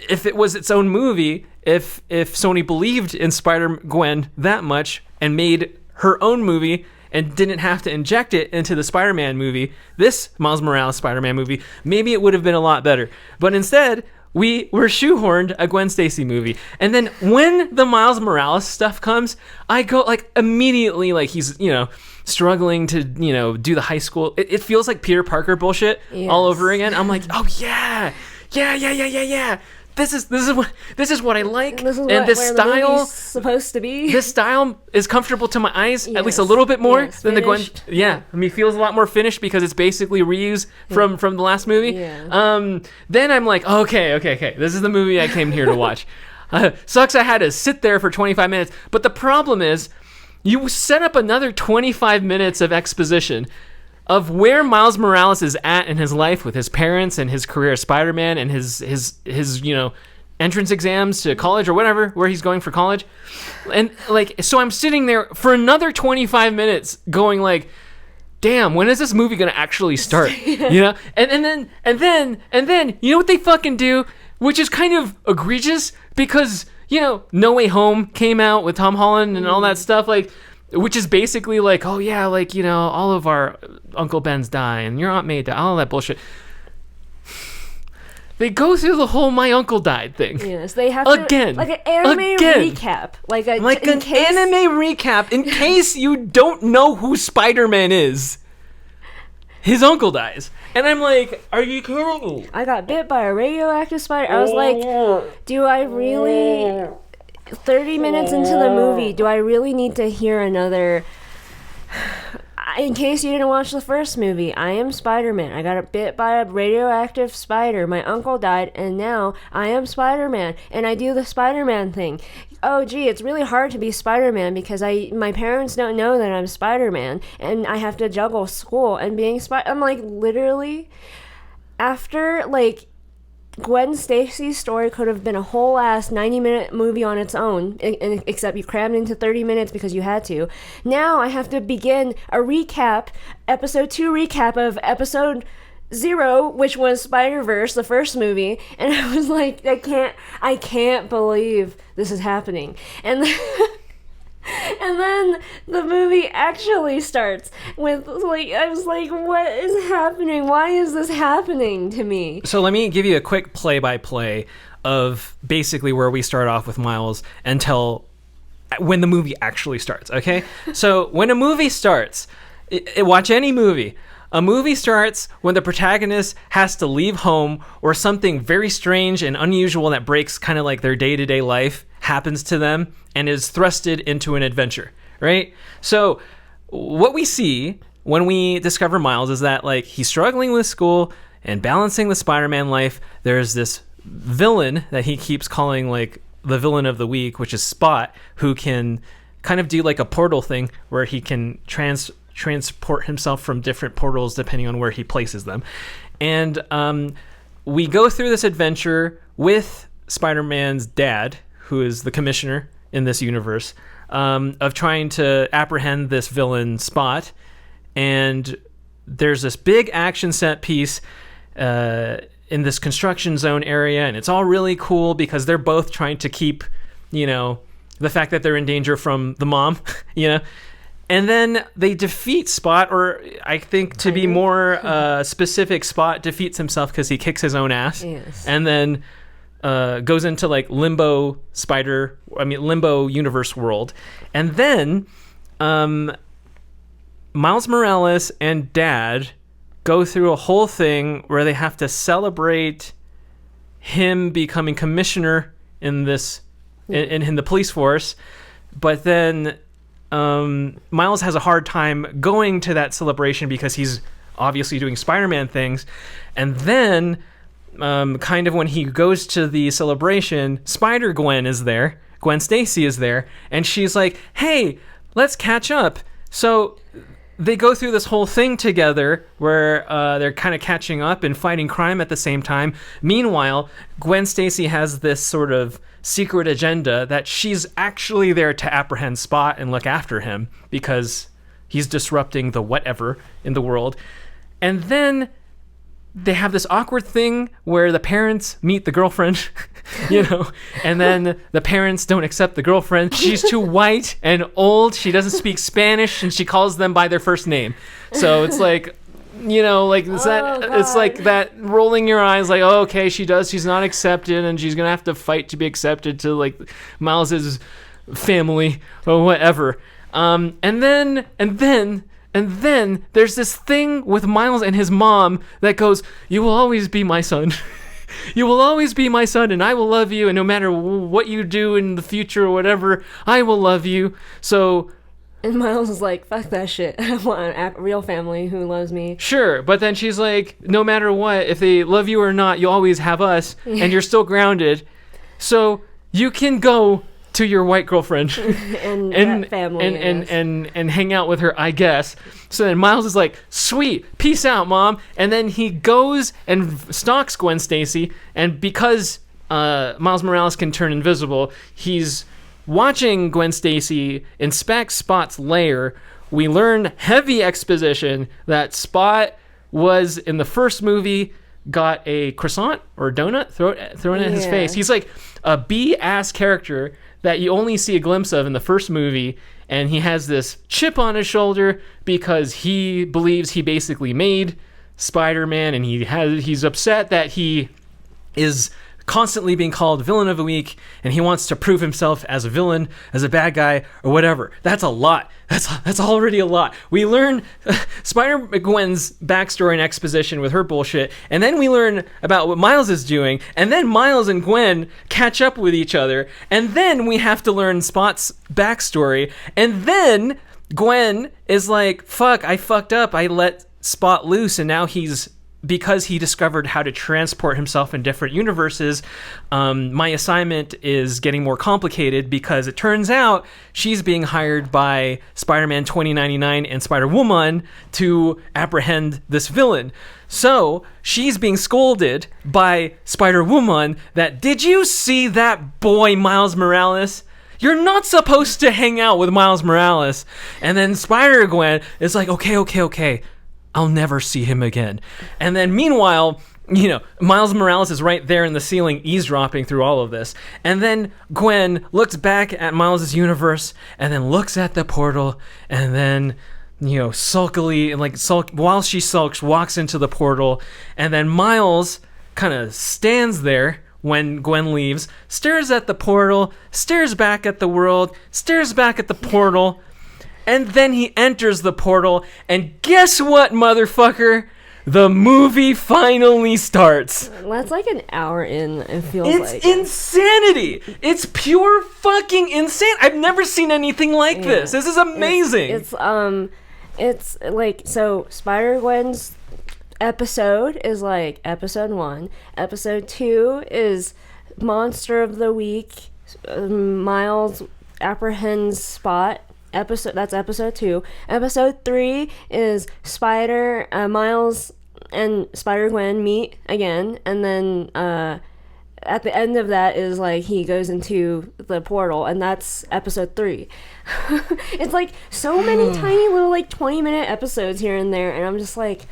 if it was its own movie, if Sony believed in Spider-Gwen that much and made her own movie and didn't have to inject it into the Spider-Man movie, this Miles Morales Spider-Man movie, maybe it would have been a lot better. But instead, we were shoehorned a Gwen Stacy movie. And then when the Miles Morales stuff comes, I go like immediately, like he's, struggling to, do the high school. It feels like Peter Parker bullshit all over again. I'm like, oh yeah. This is what I like. This is and this where style the movie's supposed to be. This style is comfortable to my eyes, at least a little bit more than the Gwen. Yeah, I mean, it feels a lot more finished because it's basically reuse from the last movie. Yeah. Then I'm like, okay. This is the movie I came here to watch. Sucks I had to sit there for 25 minutes, but the problem is, you set up another 25 minutes of exposition of where Miles Morales is at in his life with his parents and his career as Spider-Man and his entrance exams to college or whatever, where he's going for college. And like, so I'm sitting there for another 25 minutes going like, damn, when is this movie going to actually start? And then you know what they fucking do, which is kind of egregious because, No Way Home came out with Tom Holland and all that stuff, like, which is basically like, oh yeah, like, all of our Uncle Ben's die and your Aunt May died, all that bullshit. They go through the whole "my uncle died" thing. Yes, they have again, like an anime recap, like an anime recap in case you don't know who Spider-Man is. His uncle dies, and I'm like, "Are you kidding me?" I got bit by a radioactive spider. I was like, "Do I really?" 30 minutes into the movie, do I really need to hear another? In case you didn't watch the first movie, I am Spider-Man. I got bit by a radioactive spider. My uncle died, and now I am Spider-Man, and I do the Spider-Man thing. Oh, gee, it's really hard to be Spider-Man because my parents don't know that I'm Spider-Man, and I have to juggle school and being I'm like, literally, after, like, Gwen Stacy's story could have been a whole ass 90-minute movie on its own, except you crammed into 30 minutes because you had to. Now I have to begin a recap, episode 2 recap of episode Zero, which was Spider-Verse, the first movie, and I was like, I can't believe this is happening. And then, and then the movie actually starts with, like, I was like, what is happening? Why is this happening to me? So let me give you a quick play-by-play of basically where we start off with Miles until when the movie actually starts, okay? So when a movie starts, watch any movie. A movie starts when the protagonist has to leave home or something very strange and unusual that breaks kind of like their day-to-day life happens to them and is thrusted into an adventure, right? So what we see when we discover Miles is that, like, he's struggling with school and balancing the Spider-Man life. There's this villain that he keeps calling, like, the villain of the week, which is Spot, who can kind of do like a portal thing where he can transport himself from different portals depending on where he places them. And we go through this adventure with Spider-Man's dad, who is the commissioner in this universe, of trying to apprehend this villain Spot. And there's this big action set piece in this construction zone area, and it's all really cool because they're both trying to keep, the fact that they're in danger from the mom, And then they defeat Spot, or I think to be more specific, Spot defeats himself because he kicks his own ass. Yes. And then goes into like limbo universe world. And then Miles Morales and Dad go through a whole thing where they have to celebrate him becoming commissioner in this in the police force. But then Miles has a hard time going to that celebration because he's obviously doing Spider-Man things. And then kind of when he goes to the celebration, Spider-Gwen is there. Gwen Stacy is there. And she's like, hey, let's catch up. So they go through this whole thing together where they're kind of catching up and fighting crime at the same time. Meanwhile, Gwen Stacy has this sort of secret agenda that she's actually there to apprehend Spot and look after him because he's disrupting the whatever in the world. And then they have this awkward thing where the parents meet the girlfriend, and then the parents don't accept the girlfriend. She's too white and old. She doesn't speak Spanish, and she calls them by their first name. So it's like, it's like that rolling your eyes, like, oh, okay, she's not accepted, and she's gonna have to fight to be accepted to like Miles's family or whatever. And then there's this thing with Miles and his mom that goes, you will always be my son. You will always be my son, and I will love you, and no matter what you do in the future or whatever, I will love you. So... And Miles is like, fuck that shit. I want a real family who loves me. Sure, but then she's like, no matter what, if they love you or not, you always have us, and you're still grounded. So you can go to your white girlfriend and family and hang out with her, I guess. So then Miles is like, sweet, peace out, Mom. And then he goes and stalks Gwen Stacy, and because Miles Morales can turn invisible, he's watching Gwen Stacy inspect Spot's lair. We learn heavy exposition that Spot was in the first movie got a croissant or a donut thrown in his face. He's like a B-ass character that you only see a glimpse of in the first movie, and he has this chip on his shoulder because he believes he basically made Spider-Man, and he's upset that he is constantly being called villain of the week, and he wants to prove himself as a villain, as a bad guy, or whatever. That's a lot. That's already a lot. We learn Spider-Gwen's backstory and exposition with her bullshit, and then we learn about what Miles is doing, and then Miles and Gwen catch up with each other, and then we have to learn Spot's backstory, and then Gwen is like, fuck, I fucked up. I let Spot loose, and now because he discovered how to transport himself in different universes, my assignment is getting more complicated because it turns out she's being hired by Spider-Man 2099 and Spider-Woman to apprehend this villain. So she's being scolded by Spider-Woman that, did you see that boy Miles Morales? You're not supposed to hang out with Miles Morales. And then Spider-Gwen is like, okay. I'll never see him again. And then meanwhile, you know, Miles Morales is right there in the ceiling eavesdropping through all of this. And then Gwen looks back at Miles' universe and then looks at the portal and then, you know, sulkily, while she sulks, walks into the portal. And then Miles kind of stands there when Gwen leaves, stares at the portal, stares back at the world, stares back at the portal, and then he enters the portal, and guess what, motherfucker? The movie finally starts. That's like an hour in, it feels like. It's insanity. It's pure fucking insane. I've never seen anything like this. This is amazing. It's like, so Spider-Gwen's episode is like episode 1. Episode 2 is Monster of the Week. Miles apprehends Spot. That's episode 2. Episode 3 is Miles and Spider-Gwen meet again, and then at the end of that is like he goes into the portal, and that's episode 3. It's like so many tiny little like 20-minute episodes here and there, and I'm just like,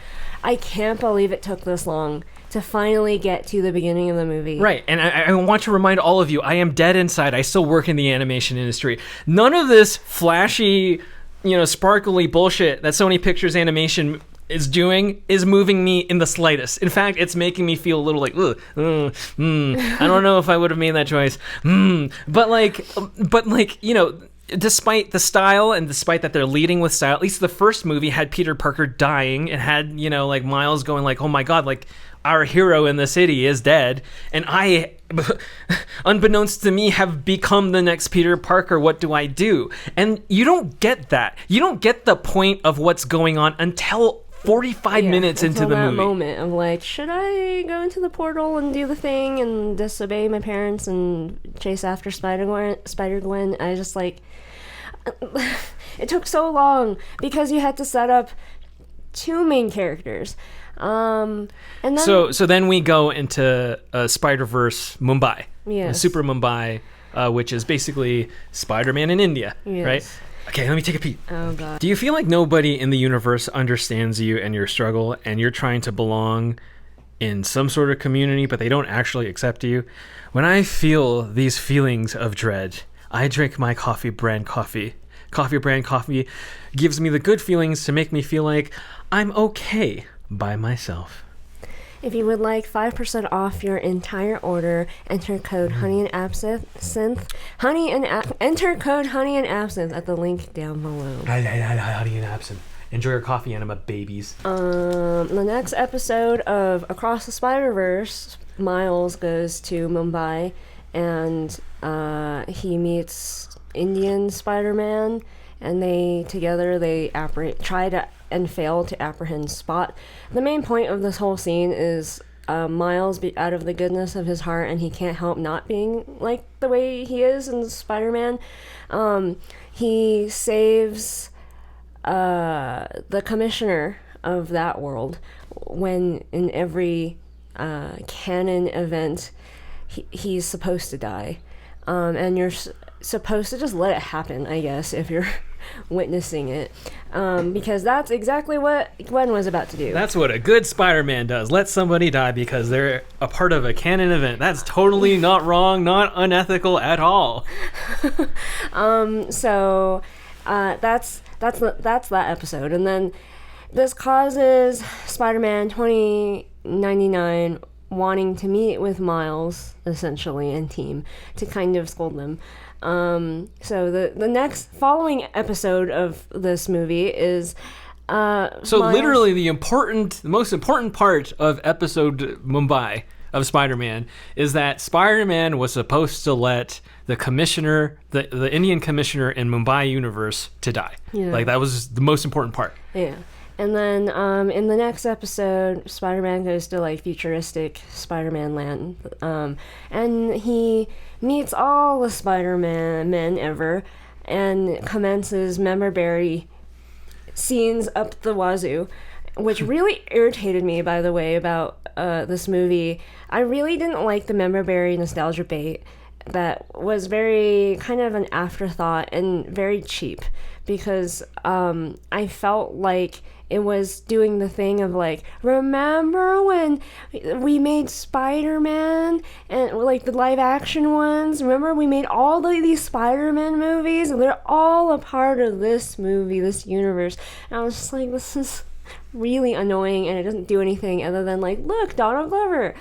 I can't believe it took this long to finally get to the beginning of the movie. Right, and I want to remind all of you, I am dead inside. I still work in the animation industry. None of this flashy, you know, sparkly bullshit that Sony Pictures Animation is doing is moving me in the slightest. In fact, it's making me feel a little like, I don't know if I would have made that choice. But like, you know, despite the style and despite that they're leading with style, at least the first movie had Peter Parker dying and had, you know, like Miles going like, oh my God, like our hero in the city is dead. And I, unbeknownst to me, have become the next Peter Parker. What do I do? And you don't get that. You don't get the point of what's going on until 45 minutes into the movie. Moment of like, should I go into the portal and do the thing and disobey my parents and chase after Spider-Gwen? I just like, it took so long because you had to set up 2 main characters. And then, so then we go into Spider-Verse Mumbai. Yes. Super Mumbai, which is basically Spider-Man in India, yes. right? Okay, let me take a peek. Oh, God. Do you feel like nobody in the universe understands you and your struggle, and you're trying to belong in some sort of community, but they don't actually accept you? When I feel these feelings of dread, I drink my Coffee Brand coffee. Coffee Brand coffee gives me the good feelings to make me feel like I'm okay by myself. If you would like 5% off your entire order, enter code honeyandabsinthe. Enter code honeyandabsinthe at the link down below. Honey and absinthe. Enjoy your coffee, enema babies. The next episode of Across the Spider-Verse, Miles goes to Mumbai and he meets Indian Spider-Man, and they try to and fail to apprehend Spot. The main point of this whole scene is Miles out of the goodness of his heart, and he can't help not being like the way he is in Spider-Man. He saves the commissioner of that world when in every canon event he's supposed to die. And you're supposed to just let it happen, I guess, if you're witnessing it, because that's exactly what Gwen was about to do. That's what a good Spider-Man does. Let somebody die because they're a part of a canon event. That's totally not wrong, not unethical at all. So that's that episode, and then this causes Spider-Man 2099 wanting to meet with Miles, essentially, and team to kind of scold them. So the next following episode of this movie is Miles. Literally the most important part of episode Mumbai of Spider-Man is that Spider-Man was supposed to let the commissioner, the Indian commissioner in Mumbai universe, to die. Yeah. Like, that was the most important part. Yeah. And then in the next episode, Spider-Man goes to like futuristic Spider-Man land, and he meets all the Spider-Man men ever, and commences member berry scenes up the wazoo, which really irritated me, by the way, about this movie. I really didn't like the member berry nostalgia bait. That was very kind of an afterthought and very cheap, because I felt like it was doing the thing of like, remember when we made Spider-Man and like the live action ones? Remember we made all these Spider-Man movies and they're all a part of this movie, this universe. And I was just like, this is really annoying and it doesn't do anything other than like, look, Donald Glover.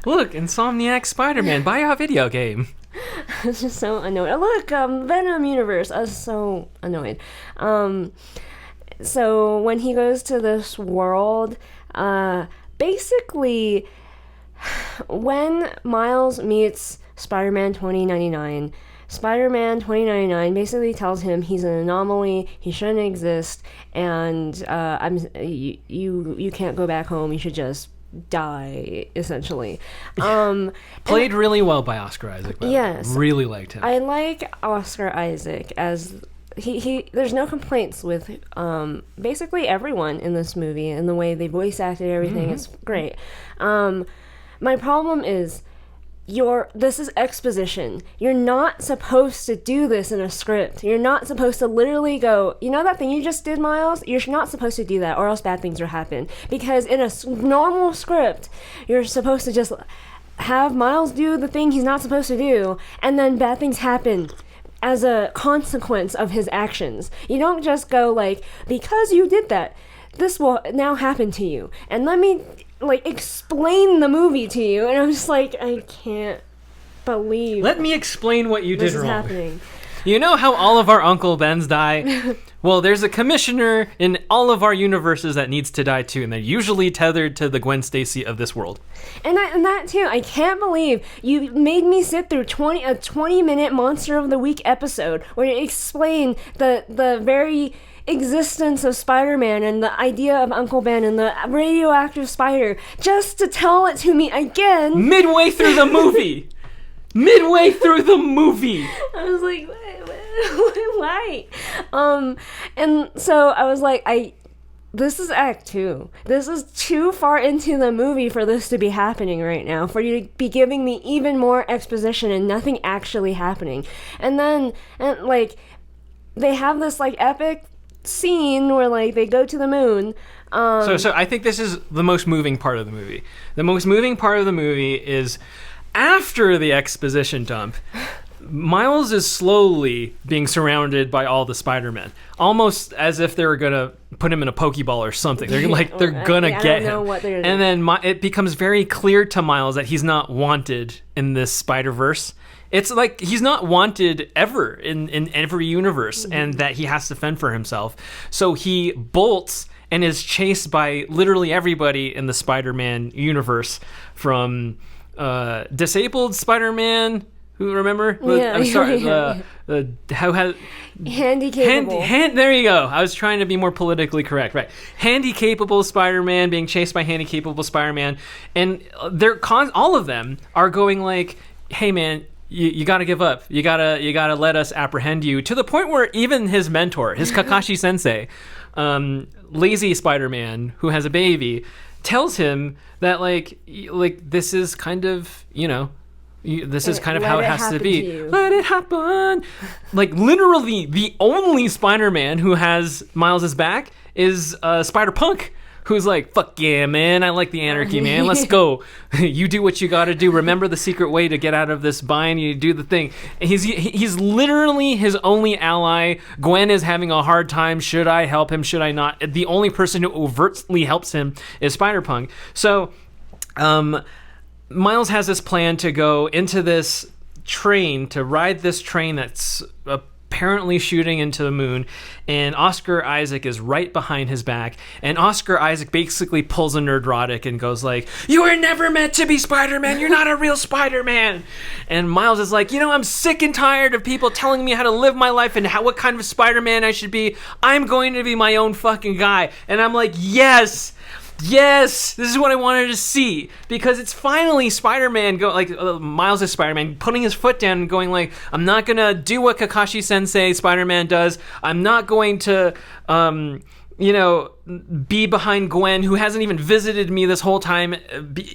Look, Insomniac Spider-Man, buy a video game. I was just so annoyed. Oh, look, Venom universe. I was so annoyed. So when he goes to this world, basically, when Miles meets Spider-Man 2099, Spider-Man 2099 basically tells him he's an anomaly, he shouldn't exist, and you can't go back home. You should just die, essentially. Played really well by Oscar Isaac. Yes, really liked him. I like Oscar Isaac as he. There's no complaints with basically everyone in this movie, and the way they voice acted everything is great. My problem is this is exposition. You're not supposed to do this in a script. You're not supposed to literally go, you know that thing you just did, Miles? You're not supposed to do that, or else bad things will happen. Because in a normal script, you're supposed to just have Miles do the thing he's not supposed to do, and then bad things happen as a consequence of his actions. You don't just go like, because you did that, this will now happen to you. And let me explain the movie to you, and I'm just like, I can't believe. Let me explain what you did wrong. This is happening. You know how all of our Uncle Bens die? Well, there's a commissioner in all of our universes that needs to die too, and they're usually tethered to the Gwen Stacy of this world. And that too, I can't believe you made me sit through a 20-minute Monster of the Week episode where you explain the very existence of Spider-Man and the idea of Uncle Ben and the radioactive spider, just to tell it to me again. Midway through the movie! Midway through the movie! I was like, why? And so I was like, this is Act 2. This is too far into the movie for this to be happening right now, for you to be giving me even more exposition and nothing actually happening. And then, they have this, epic scene where they go to the moon. So I think this is the most moving part of the movie. The most moving part of the movie is after the exposition dump. Miles is slowly being surrounded by all the Spider-Men, almost as if they were gonna put him in a Pokeball or something. They're gonna get him. What they're and then it becomes very clear to Miles that he's not wanted in this Spider-Verse. It's like he's not wanted ever in every universe, and that he has to fend for himself. So he bolts and is chased by literally everybody in the Spider-Man universe, from disabled Spider-Man, who, remember? I'm sorry, how had handy-capable. There you go. I was trying to be more politically correct. Right. Handy-capable Spider-Man being chased by handy-capable Spider-Man, and all of them are going like, hey man, you gotta give up. You gotta let us apprehend you, to the point where even his mentor, his Kakashi sensei, lazy Spider-Man who has a baby, tells him that this is kind of, this is kind of how it has to be. Let it happen. Literally the only Spider-Man who has Miles's back is Spider-Punk, who's like, fuck yeah, man, I like the anarchy, man, let's go. You do what you gotta do. Remember the secret way to get out of this bind. You do the thing. He's literally his only ally. Gwen is having a hard time. Should I help him? Should I not? The only person who overtly helps him is Spider-Punk. So, Miles has this plan to go into this train, to ride this train that's apparently shooting into the moon, and Oscar Isaac is right behind his back, and Oscar Isaac basically pulls a Nerdrotic and goes like, you were never meant to be Spider-Man, you're not a real Spider-Man. And Miles is like, I'm sick and tired of people telling me how to live my life and what kind of Spider-Man I should be. I'm going to be my own fucking guy. And I'm like, yes, this is what I wanted to see, because it's finally Spider-Man Miles is Spider-Man putting his foot down and going like, I'm not gonna do what Kakashi Sensei Spider-Man does. I'm not going to be behind Gwen, who hasn't even visited me this whole time,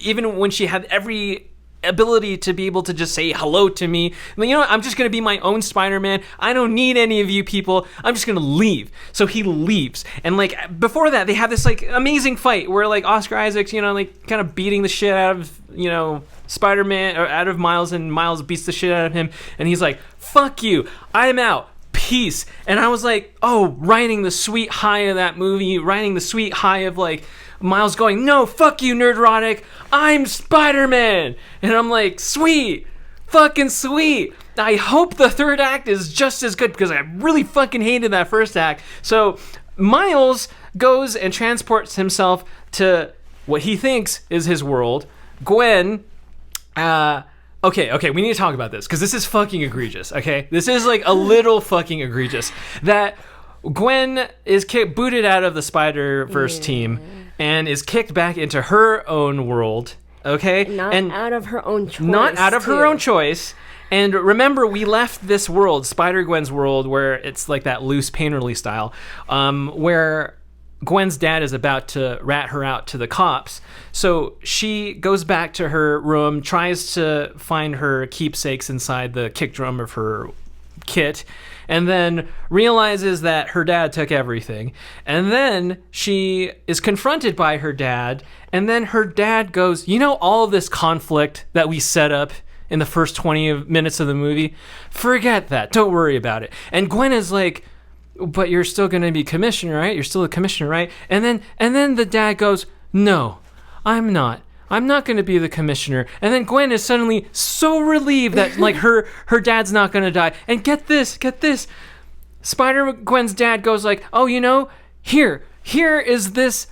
even when she had every ability to be able to just say hello to me. You know what? I'm just going to be my own Spider-Man. I don't need any of you people. I'm just going to leave. So he leaves. And like before that, they have this like amazing fight where like Oscar Isaac's, you know, like kind of beating the shit out of, you know, Spider-Man or out of Miles, and Miles beats the shit out of him. And he's like, fuck you. I'm out. Peace. And I was like, oh, riding the sweet high of that movie, riding the sweet high of like Miles going, no, fuck you, Nerdrotic. I'm Spider-Man. And I'm like, sweet. Fucking sweet. I hope the third act is just as good because I really fucking hated that first act. So Miles goes and transports himself to what he thinks is his world. Gwen, Okay, we need to talk about this because this is fucking egregious, okay? This is like a little fucking egregious. That Gwen is booted out of the Spider-Verse team and is kicked back into her own world, okay? Not out of her own choice. Not out of her own choice. And remember, we left this world, Spider-Gwen's world, where it's like that loose painterly style, where Gwen's dad is about to rat her out to the cops. So she goes back to her room, tries to find her keepsakes inside the kick drum of her kit, and then realizes that her dad took everything. And then she is confronted by her dad, and then her dad goes, you know, all this conflict that we set up in the first 20 minutes of the movie, forget that. Don't worry about it. And Gwen is like, but you're still going to be commissioner, right? You're still a commissioner, right? And then the dad goes, no, I'm not. I'm not going to be the commissioner. And then Gwen is suddenly so relieved that like her dad's not going to die. And get this. Spider-Gwen's dad goes like, oh, you know, here is this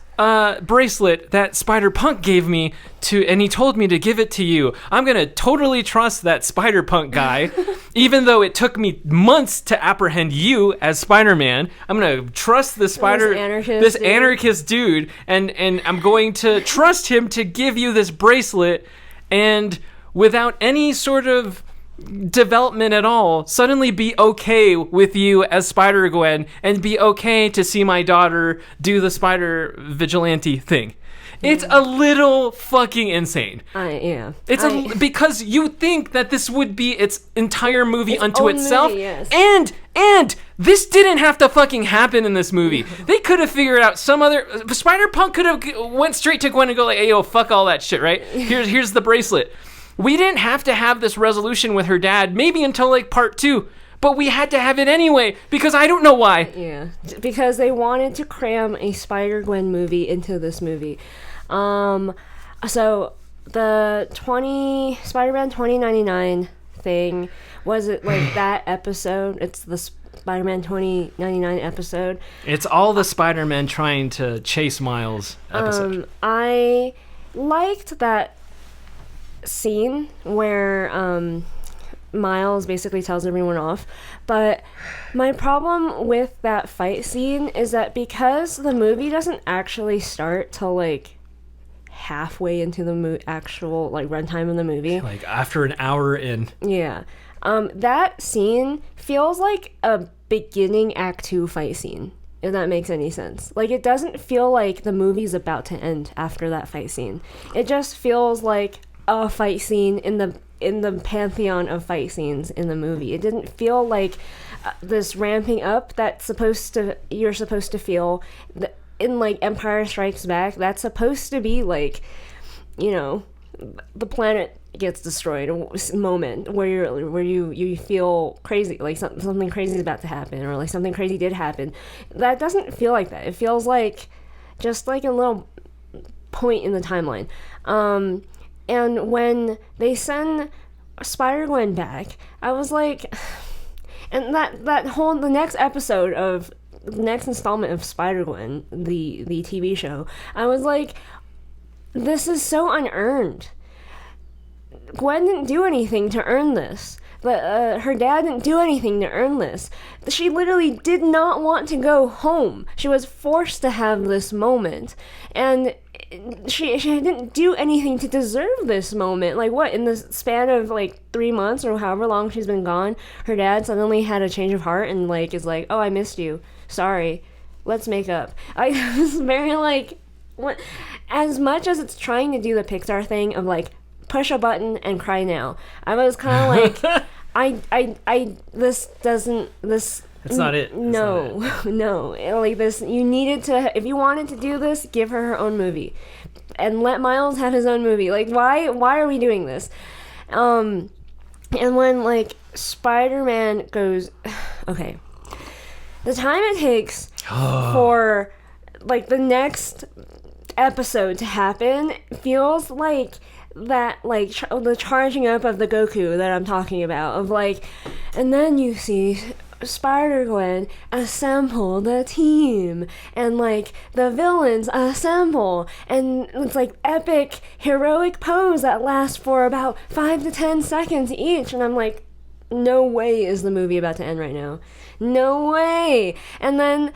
bracelet that Spider-Punk gave me and he told me to give it to you. I'm going to totally trust that Spider-Punk guy, even though it took me months to apprehend you as Spider-Man. I'm going to trust this anarchist dude, and I'm going to trust him to give you this bracelet, and without any sort of development at all, suddenly be okay with you as Spider-Gwen and be okay to see my daughter do the Spider Vigilante thing. It's a little fucking insane. Yeah. Because you think that this would be its entire movie unto itself. Movie, yes. And this didn't have to fucking happen in this movie. They could have figured out some other... Spider-Punk could have went straight to Gwen and go like, hey, yo, fuck all that shit, right? Here's the bracelet. We didn't have to have this resolution with her dad, maybe until like part 2, but we had to have it anyway because I don't know why. Yeah, because they wanted to cram a Spider-Gwen movie into this movie. So the Spider-Man 2099 thing, was it like that episode? It's the Spider-Man 2099 episode. It's all the Spider-Man trying to chase Miles episode. I liked that scene where Miles basically tells everyone off, but my problem with that fight scene is that because the movie doesn't actually start till like halfway into the actual like runtime of the movie, like after an hour in, that scene feels like a beginning act 2 fight scene, if that makes any sense. Like, it doesn't feel like the movie's about to end after that fight scene. It just feels like a fight scene in the pantheon of fight scenes in the movie. It didn't feel like this ramping up that's you're supposed to feel in like Empire Strikes Back. That's supposed to be like, you know, the planet gets destroyed moment where you feel crazy, like something crazy is about to happen, or like something crazy did happen. That doesn't feel like that. It feels like just like a little point in the timeline. And when they send Spider-Gwen back, I was like, and the next episode of the next installment of Spider-Gwen, the TV show, I was like, this is so unearned. Gwen didn't do anything to earn this. But her dad didn't do anything to earn this. She literally did not want to go home. She was forced to have this moment. And she didn't do anything to deserve this moment. Like, what, in the span of like 3 months or however long she's been gone, her dad suddenly had a change of heart and like is like, oh, I missed you. Sorry. Let's make up. I was very like, what? As much as it's trying to do the Pixar thing of like push a button and cry now. I was kind of like, this doesn't, this. That's not it. No, no. Like this, you needed to, if you wanted to do this, give her own movie. And let Miles have his own movie. Like, why are we doing this? And when, like, Spider-Man goes, okay. The time it takes for, like, the next episode to happen feels like that, like, the charging up of the Goku that I'm talking about. Of, like, and then you see Spider-Gwen assemble the team, and like the villains assemble, and it's like epic heroic pose that lasts for about 5 to 10 seconds each, and I'm like, no way is the movie about to end right now. No way. And then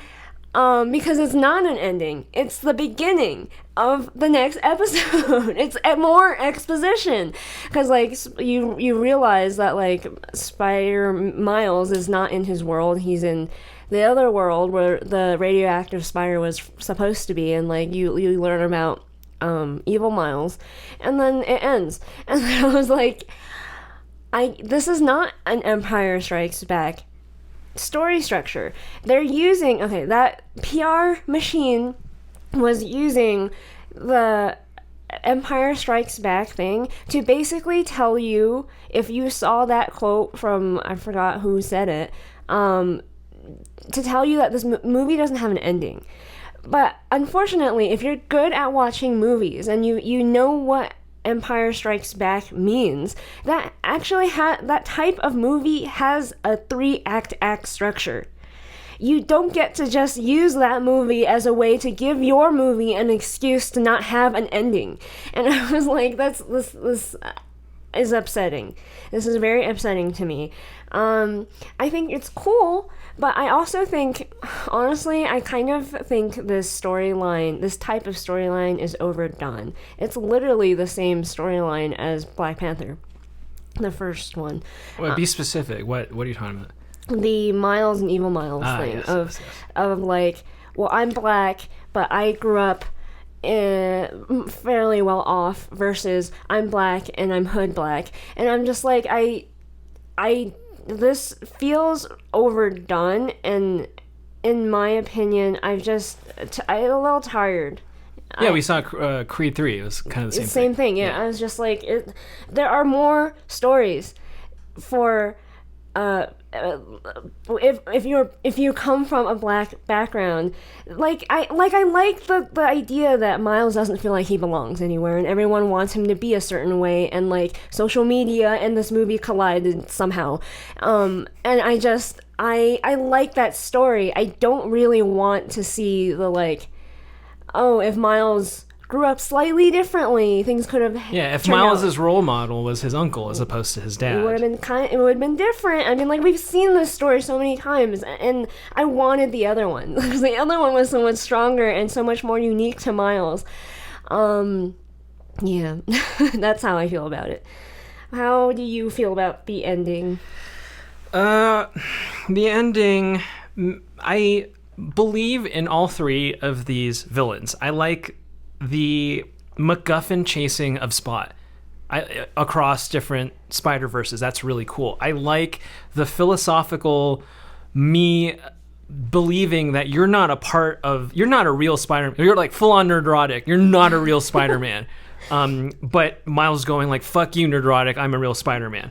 because it's not an ending, it's the beginning of the next episode. It's more exposition, because like you realize that like Spider Miles is not in his world, he's in the other world where the radioactive spider was supposed to be, and like you learn about evil Miles, and then it ends, and then I was like, this is not an Empire Strikes Back story structure. They're using, that PR machine was using the Empire Strikes Back thing to basically tell you, if you saw that quote from, I forgot who said it, to tell you that this movie doesn't have an ending. But unfortunately, if you're good at watching movies and you know what Empire Strikes Back means, that actually that type of movie has a 3-act structure. You don't get to just use that movie as a way to give your movie an excuse to not have an ending. And I was like, this is upsetting. This is very upsetting to me. I think it's cool, but I also think, honestly, I kind of think this type of storyline is overdone. It's literally the same storyline as Black Panther, the first one. Well, be specific. What are you talking about? The Miles and Evil Miles thing of like, well, I'm black, but I grew up fairly well off, versus I'm black and I'm hood black, and I'm just like, this feels overdone, and in my opinion, I'm a little tired. Yeah, we saw Creed 3. It was kind of the same thing. Yeah, I was just like, there are more stories for if you come from a black background. I like the idea that Miles doesn't feel like he belongs anywhere, and everyone wants him to be a certain way, and like social media and this movie collided somehow, and I like that story. I don't really want to see the like, oh, if Miles grew up slightly differently, things could have if Miles' role model was his uncle as opposed to his dad, it would have been different. I mean, like, we've seen this story so many times, and I wanted the other one, because the other one was so much stronger and so much more unique to Miles. Yeah. That's how I feel about it. How do you feel about the ending? The ending, I believe in all three of these villains. I like the MacGuffin chasing of Spot across different Spider-Verses. That's really cool. I like the philosophical me believing that you're not a real Spider-Man. You're like full-on Nerdrotic. You're not a real Spider-Man. But Miles going like, fuck you, Nerdrotic, I'm a real Spider-Man.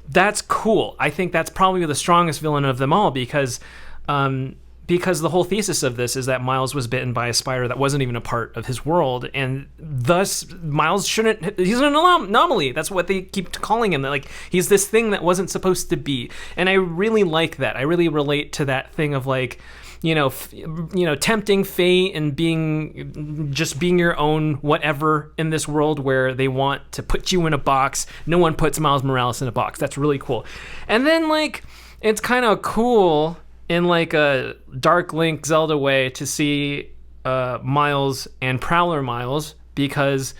That's cool. I think that's probably the strongest villain of them all, because the whole thesis of this is that Miles was bitten by a spider that wasn't even a part of his world, and thus Miles he's an anomaly. That's what they keep calling him. Like, he's this thing that wasn't supposed to be. And I really like that. I really relate to that thing of like, tempting fate and being your own whatever in this world where they want to put you in a box. No one puts Miles Morales in a box. That's really cool. And then like, it's kind of cool in like a Dark Link Zelda way to see Miles and Prowler Miles, because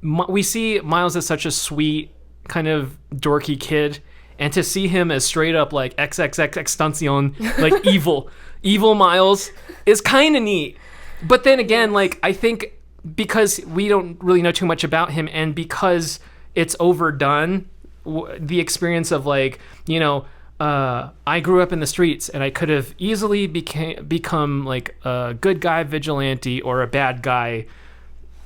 we see Miles as such a sweet, kind of dorky kid, and to see him as straight up like XXX Extension, like evil Miles, is kind of neat. But then again, like, I think because we don't really know too much about him, and because it's overdone, the experience of like, I grew up in the streets and I could have easily become like a good guy vigilante or a bad guy,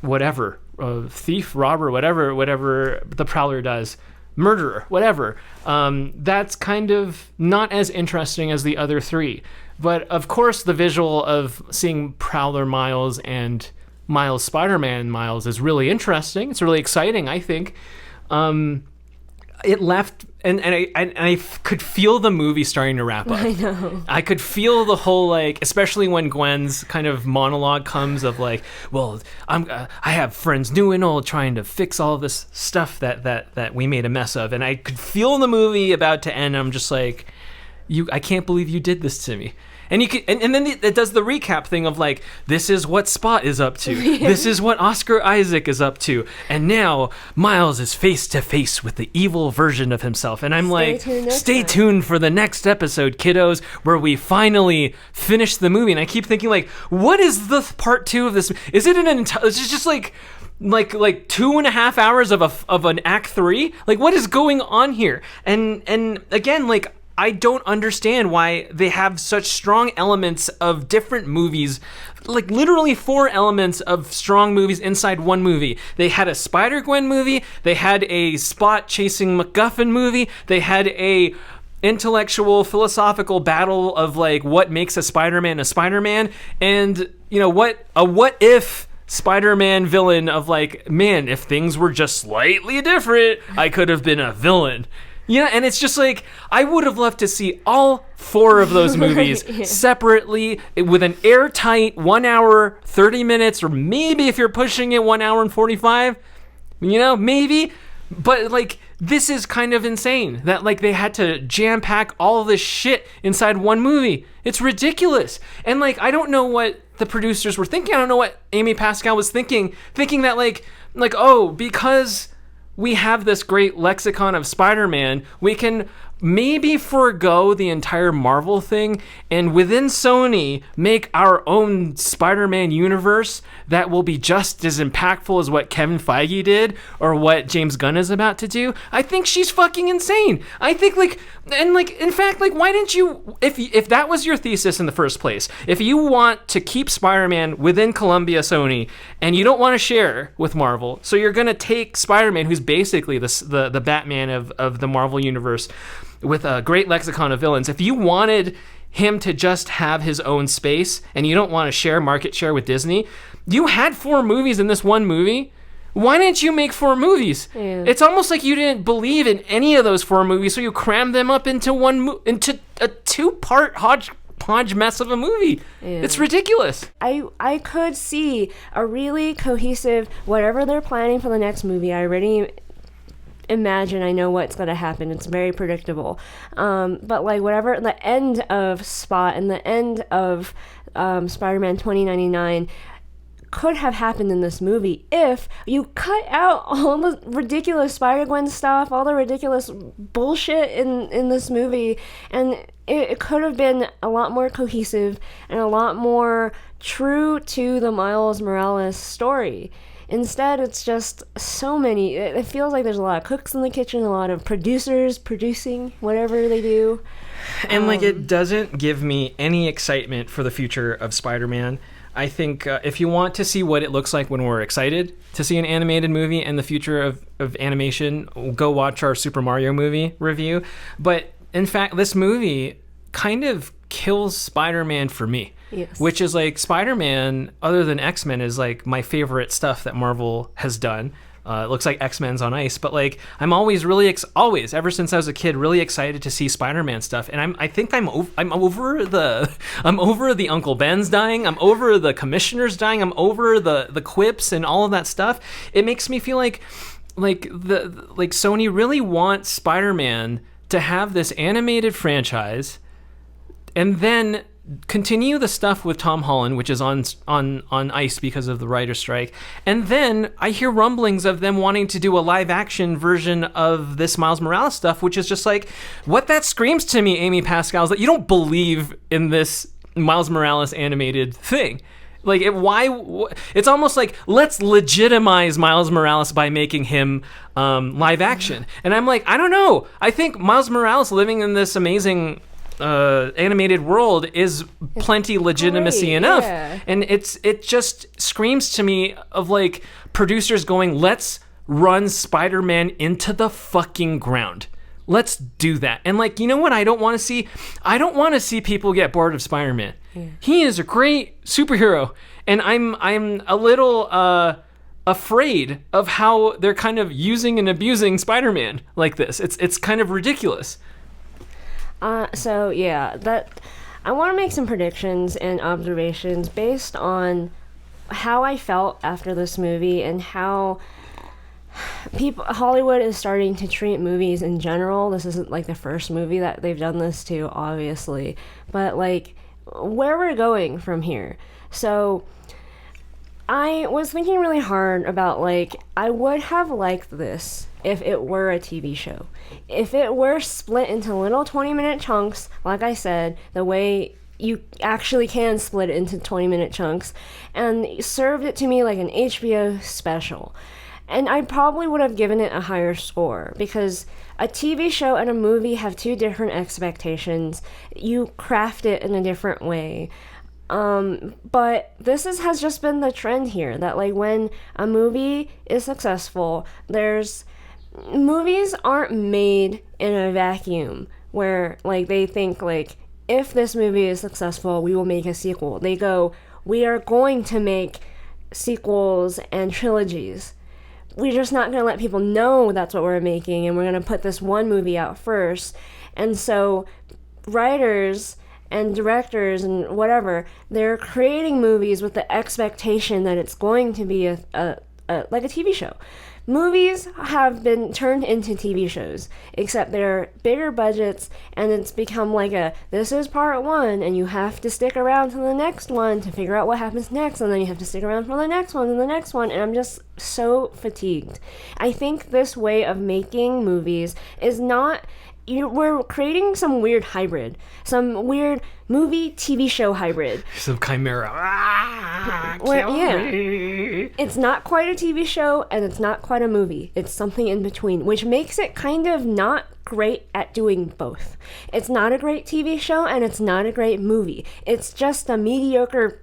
whatever, a thief, robber, whatever the Prowler does, murderer, whatever. That's kind of not as interesting as the other three. But of course, the visual of seeing Prowler Miles and Miles Spider-Man Miles is really interesting. It's really exciting, I think. It left, and I could feel the movie starting to wrap up. I know. I could feel the whole, like, especially when Gwen's kind of monologue comes of like, well, I have friends new and old trying to fix all this stuff that we made a mess of, and I could feel the movie about to end. I'm just like, I can't believe you did this to me. And you could, and then it does the recap thing of like, this is what Spot is up to. This is what Oscar Isaac is up to. And now Miles is face to face with the evil version of himself. And I'm stay tuned for the next episode, kiddos, where we finally finish the movie. And I keep thinking like, what is the part 2 of this? Is it it's just like 2.5 hours of an act 3? Like, what is going on here? And again, like, I don't understand why they have such strong elements of different movies, like literally 4 elements of strong movies inside one movie. They had a Spider-Gwen movie, they had a Spot chasing MacGuffin movie, they had a intellectual philosophical battle of like what makes a Spider-Man, and what if Spider-Man villain of like, man, if things were just slightly different, I could have been a villain. Yeah, and it's just like, I would have loved to see all 4 of those movies separately with an airtight 1 hour, 30 minutes, or maybe if you're pushing it 1 hour and 45, maybe. But like, this is kind of insane that like they had to jam pack all of this shit inside one movie. It's ridiculous. And like, I don't know what the producers were thinking. I don't know what Amy Pascal was thinking that like, oh, because we have this great lexicon of Spider-Man, we can maybe forego the entire Marvel thing and within Sony make our own Spider-Man universe that will be just as impactful as what Kevin Feige did or what James Gunn is about to do. I think she's fucking insane. I think in fact, why didn't you, if that was your thesis in the first place, if you want to keep Spider-Man within Columbia Sony and you don't want to share with Marvel, so you're going to take Spider-Man, who's basically the Batman of the Marvel universe, with a great lexicon of villains. If you wanted him to just have his own space and you don't want to share market share with Disney, you had 4 movies in this one movie. Why didn't you make 4 movies? Yeah. It's almost like you didn't believe in any of those 4 movies, so you crammed them up into into a 2-part hodgepodge mess of a movie. Yeah. It's ridiculous. I could see a really cohesive, whatever they're planning for the next movie. I already imagine I know what's going to happen. It's very predictable. But like whatever the end of Spot and the end of Spider-Man 2099 could have happened in this movie if you cut out all the ridiculous Spider-Gwen stuff, all the ridiculous bullshit in this movie, and it could have been a lot more cohesive and a lot more true to the Miles Morales story. Instead, it's just so many. It feels like there's a lot of cooks in the kitchen, a lot of producers producing whatever they do. And it doesn't give me any excitement for the future of Spider-Man. I think if you want to see what it looks like when we're excited to see an animated movie and the future of animation, go watch our Super Mario movie review. But in fact, this movie kind of kills Spider-Man for me. Yes. Which is like, Spider-Man, other than X-Men, is like my favorite stuff that Marvel has done. It looks like X-Men's on ice, but like, I'm always really always, ever since I was a kid, really excited to see Spider-Man stuff. And I think I'm over the Uncle Ben's dying. I'm over the commissioners dying. I'm over the quips and all of that stuff. It makes me feel like Sony really wants Spider-Man to have this animated franchise, and then continue the stuff with Tom Holland, which is on ice because of the writer's strike. And then I hear rumblings of them wanting to do a live action version of this Miles Morales stuff, which is just like, what that screams to me, Amy Pascal, is that you don't believe in this Miles Morales animated thing. Like, it's almost like, let's legitimize Miles Morales by making him live action. And I'm like, I don't know. I think Miles Morales living in this amazing animated world is plenty legitimacy enough. Yeah. And it just screams to me of like producers going, let's run Spider-Man into the fucking ground. Let's do that. And like, you know what I don't want to see? I don't want to see people get bored of Spider-Man. Yeah. He is a great superhero, and I'm a little afraid of how they're kind of using and abusing Spider-Man like this. It's kind of ridiculous. So yeah, that I want to make some predictions and observations based on how I felt after this movie and how Hollywood is starting to treat movies in general. This isn't like the first movie that they've done this to, obviously, but like where we're going from here. So I was thinking really hard about like, I would have liked this if it were a TV show. If it were split into little 20-minute chunks, like I said, the way you actually can split it into 20-minute chunks, and served it to me like an HBO special. And I probably would have given it a higher score, because a TV show and a movie have two different expectations. You craft it in a different way. But this has just been the trend here, that like when a movie is successful, movies aren't made in a vacuum where like they think like, if this movie is successful, we will make a sequel. They go, we are going to make sequels and trilogies. We're just not going to let people know that's what we're making, and we're going to put this one movie out first. And so writers and directors and whatever, they're creating movies with the expectation that it's going to be like a TV show. Movies have been turned into TV shows, except they're bigger budgets, and it's become like this is part one, and you have to stick around to the next one to figure out what happens next, and then you have to stick around for the next one and the next one, and I'm just so fatigued. I think this way of making movies is not... we're creating some weird hybrid, some weird movie TV show hybrid, some chimera. Me. It's not quite a TV show and it's not quite a movie. It's something in between, which makes it kind of not great at doing both. It's not a great TV show and it's not a great movie. It's just a mediocre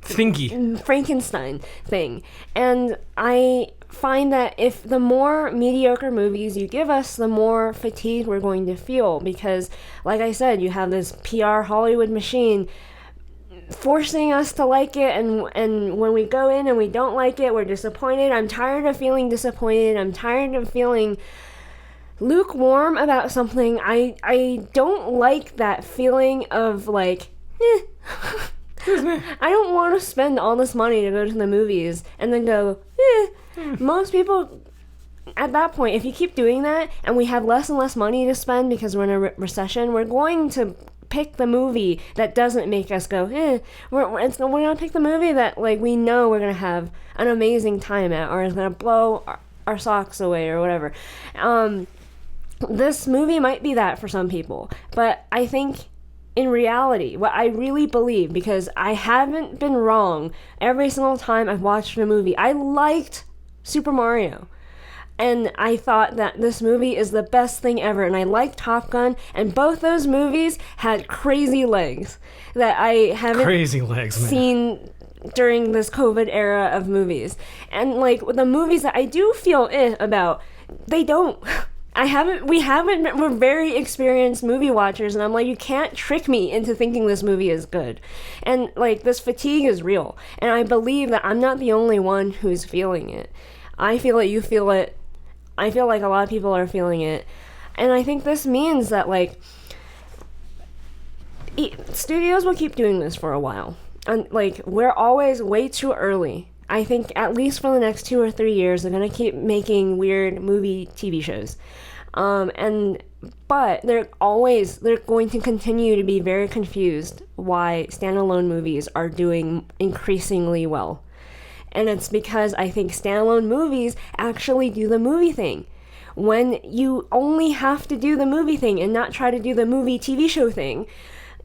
thingy Frankenstein thing. And I find that if the more mediocre movies you give us, the more fatigued we're going to feel, because like I said, you have this PR Hollywood machine forcing us to like it, and when we go in and we don't like it, we're disappointed. I'm tired of feeling disappointed. I'm tired of feeling lukewarm about something. I don't like that feeling of like I don't want to spend all this money to go to the movies and then go Most people at that point, if you keep doing that and we have less and less money to spend because we're in a recession, we're going to pick the movie that doesn't make us go we're going to pick the movie that like we know we're going to have an amazing time at, or is going to blow our socks away or whatever. This movie might be that for some people, but I think in reality, what I really believe, because I haven't been wrong every single time I've watched a movie, I liked Super Mario. And I thought that this movie is the best thing ever. And I liked Top Gun. And both those movies had crazy legs that I haven't seen during this COVID era of movies. And like the movies that I do feel about, they don't. We're very experienced movie watchers, and I'm like, you can't trick me into thinking this movie is good. And like, this fatigue is real, and I believe that I'm not the only one who's feeling it. I feel it, you feel it, I feel like a lot of people are feeling it, and I think this means that like, studios will keep doing this for a while, and like, we're always way too early. I think at least for the next 2 or 3 years, they're gonna keep making weird movie TV shows. But they're going to continue to be very confused why standalone movies are doing increasingly well. And it's because I think standalone movies actually do the movie thing. When you only have to do the movie thing and not try to do the movie TV show thing,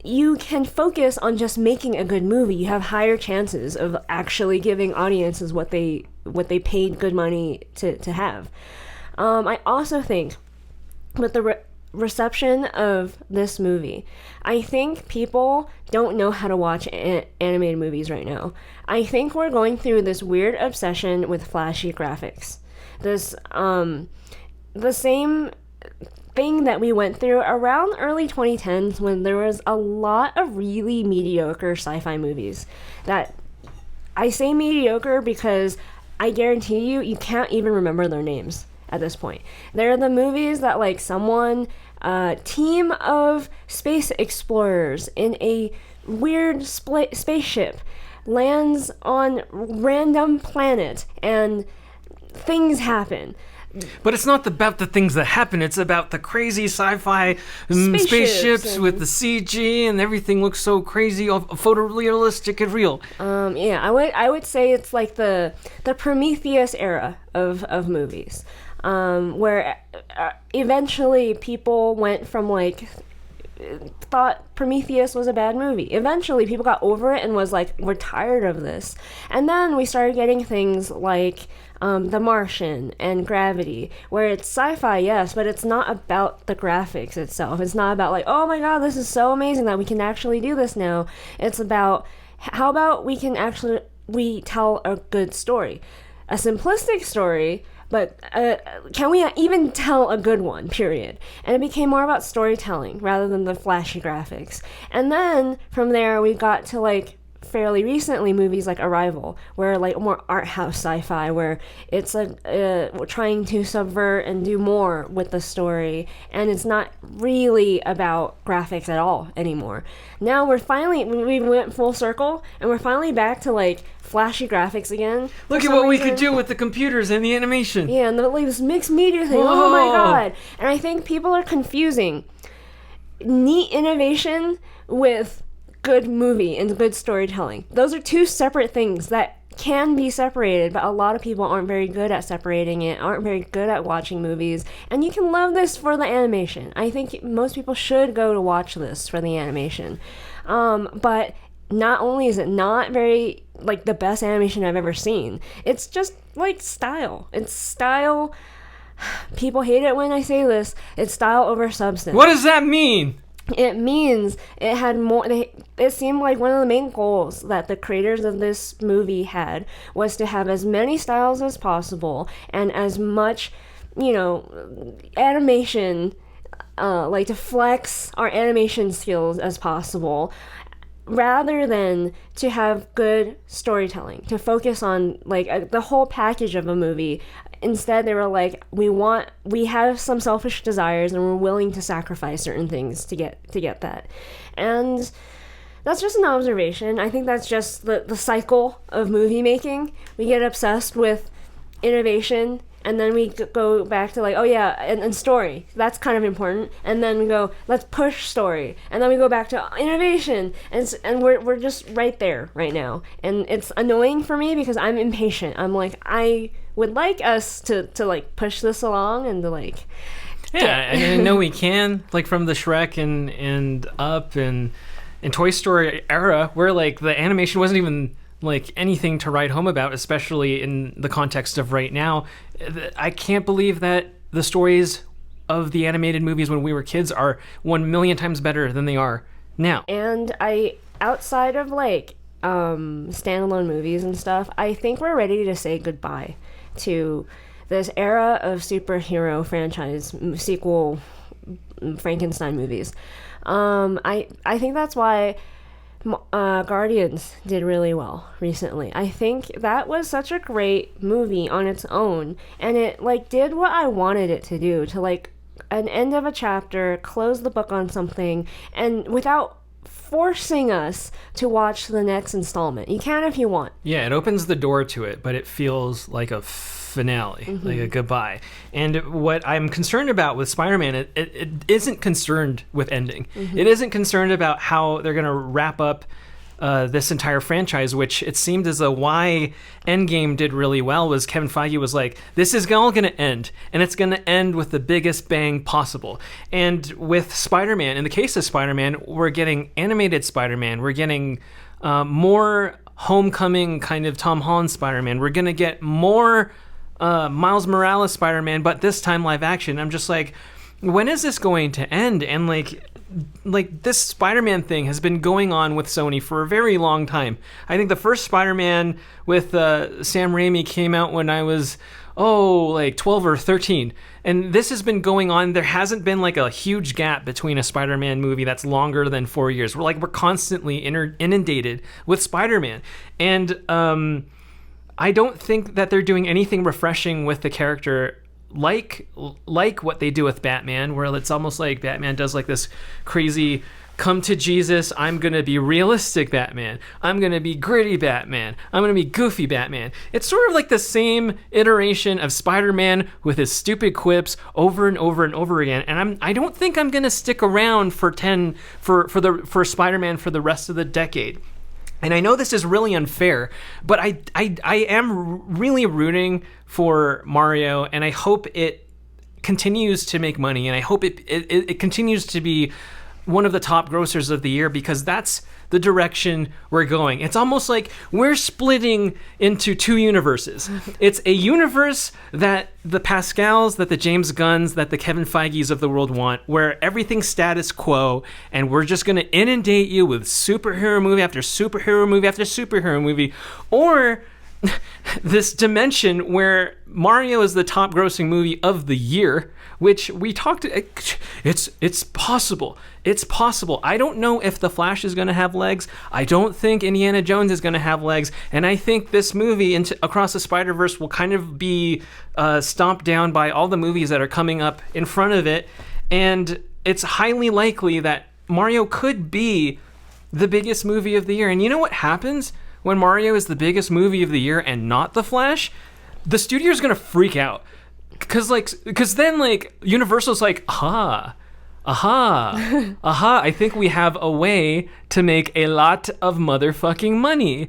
you can focus on just making a good movie. You have higher chances of actually giving audiences what they paid good money to have. I also think with the reception of this movie, I think people don't know how to watch animated movies right now. I think we're going through this weird obsession with flashy graphics. This the same thing that we went through around early 2010s when there was a lot of really mediocre sci-fi movies. That I say mediocre because I guarantee you can't even remember their names at this point. They're the movies that like someone, team of space explorers in a weird spaceship lands on random planet and things happen. But it's not about the things that happen. It's about the crazy sci-fi spaceships with the CG and everything looks so crazy, photorealistic and real. Yeah, I would say it's like the Prometheus era of movies, where eventually people went from like thought Prometheus was a bad movie. Eventually people got over it and was like, we're tired of this. And then we started getting things like The Martian and Gravity, where it's sci-fi, yes, but it's not about the graphics itself. It's not about like, oh my god, this is so amazing that we can actually do this now. It's about, how about we tell a good story, a simplistic story, but can we even tell a good one, period? And it became more about storytelling rather than the flashy graphics. And then from there we got to like fairly recently movies like Arrival, where like more art house sci-fi, where it's trying to subvert and do more with the story, and it's not really about graphics at all anymore. Now we went full circle and we're finally back to like flashy graphics again. Look at what we could do with the computers and the animation. Yeah, and like this mixed media thing. Whoa. Oh my god. And I think people are confusing neat innovation with good movie and good storytelling. Those are two separate things that can be separated, but a lot of people aren't very good at separating it, aren't very good at watching movies, and you can love this for the animation. I think most people should go to watch this for the animation. But not only is it not very, like, the best animation I've ever seen, it's just, like, style. It's style. People hate it when I say this. It's style over substance. What does that mean? It means it had more. It seemed like one of the main goals that the creators of this movie had was to have as many styles as possible and as much, animation, like to flex our animation skills as possible, rather than to have good storytelling, to focus on like the whole package of a movie. Instead, they were like, we have some selfish desires and we're willing to sacrifice certain things to get that. And that's just an observation. I think that's just the cycle of movie making. We get obsessed with innovation, and then we go back to like, oh yeah, and story. That's kind of important. And then we go, let's push story. And then we go back to innovation. And we're just right there right now. And it's annoying for me because I'm impatient. I'm like, I would like us to like push this along and to like... Yeah, I know we can. Like from the Shrek and Up and Toy Story era, where like the animation wasn't even like anything to write home about, especially in the context of right now. I can't believe that the stories of the animated movies when we were kids are 1 million times better than they are now. And outside of like standalone movies and stuff, I think we're ready to say goodbye to this era of superhero franchise sequel Frankenstein movies. I think that's why Guardians did really well recently. I think that was such a great movie on its own, and it like did what I wanted it to do, to like an end of a chapter, close the book on something, and without forcing us to watch the next installment. You can if you want. Yeah, it opens the door to it, but it feels like a finale, like a goodbye. And what I'm concerned about with Spider-Man, it isn't concerned with ending. It isn't concerned about how they're going to wrap up this entire franchise, which it seemed as though why Endgame did really well was Kevin Feige was like, this is all going to end, and it's going to end with the biggest bang possible. And with Spider-Man, in the case of Spider-Man, we're getting animated Spider-Man, we're getting more Homecoming kind of Tom Holland Spider-Man, we're going to get more Miles Morales Spider-Man, but this time live action. I'm just like, when is this going to end? And like this Spider-Man thing has been going on with Sony for a very long time. I think the first Spider-Man with Sam Raimi came out when I was, like 12 or 13. And this has been going on. There hasn't been like a huge gap between a Spider-Man movie that's longer than 4 years. We're constantly inundated with Spider-Man. And I don't think that they're doing anything refreshing with the character like what they do with Batman, where it's almost like Batman does like this crazy come to Jesus, I'm going to be realistic Batman, I'm going to be gritty Batman, I'm going to be goofy Batman. It's sort of like the same iteration of Spider-Man with his stupid quips over and over and over again. And I don't think I'm going to stick around for Spider-Man for the rest of the decade. And I know this is really unfair, but I am really rooting for Mario, and I hope it continues to make money, and I hope it continues to be one of the top grossers of the year, because that's the direction we're going. It's almost like we're splitting into two universes. It's a universe that the Pascals, that the James Gunns, that the Kevin Feiges of the world want, where everything's status quo, and we're just going to inundate you with superhero movie after superhero movie after superhero movie. Or this dimension where Mario is the top grossing movie of the year, which we talked, it's possible. It's possible. I don't know if The Flash is going to have legs. I don't think Indiana Jones is going to have legs. And I think this movie, Across the Spider-Verse, will kind of be stomped down by all the movies that are coming up in front of it. And it's highly likely that Mario could be the biggest movie of the year. And you know what happens when Mario is the biggest movie of the year and not The Flash? The studio's going to freak out. Because then Universal's like, aha, I think we have a way to make a lot of motherfucking money.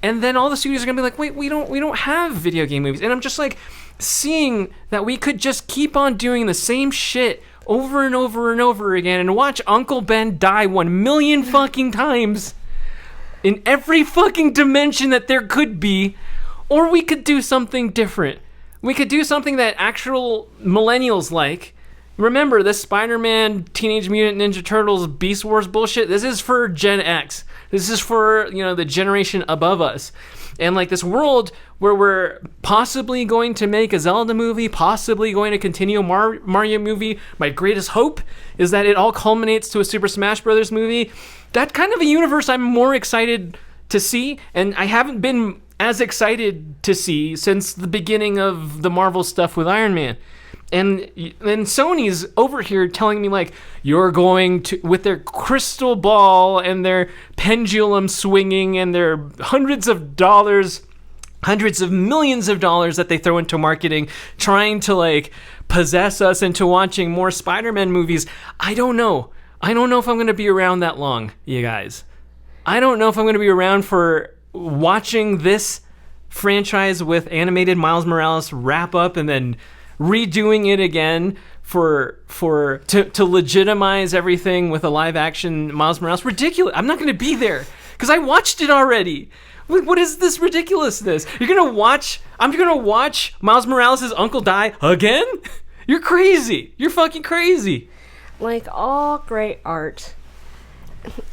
And then all the studios are gonna be like, wait, we don't have video game movies. And I'm just like seeing that we could just keep on doing the same shit over and over and over again and watch Uncle Ben die 1 million fucking times in every fucking dimension that there could be. Or we could do something different. We could do something that actual millennials like. Remember, this Spider-Man, Teenage Mutant Ninja Turtles, Beast Wars bullshit, this is for Gen X. This is for, the generation above us. And this world where we're possibly going to make a Zelda movie, possibly going to continue a Mario movie. My greatest hope is that it all culminates to a Super Smash Brothers movie. That kind of a universe I'm more excited to see, and I haven't been as excited to see since the beginning of the Marvel stuff with Iron Man. And Sony's over here telling me you're going to, with their crystal ball and their pendulum swinging and their hundreds of millions of dollars that they throw into marketing, trying to possess us into watching more Spider-Man movies. I don't know if I'm going to be around that long, you guys. I don't know if I'm going to be around for watching this franchise with animated Miles Morales wrap up and then redoing it again to legitimize everything with a live action Miles Morales. Ridiculous. I'm not going to be there because I watched it already. What is this ridiculousness? I'm going to watch Miles Morales' uncle die again? You're crazy. You're fucking crazy. Like all great art,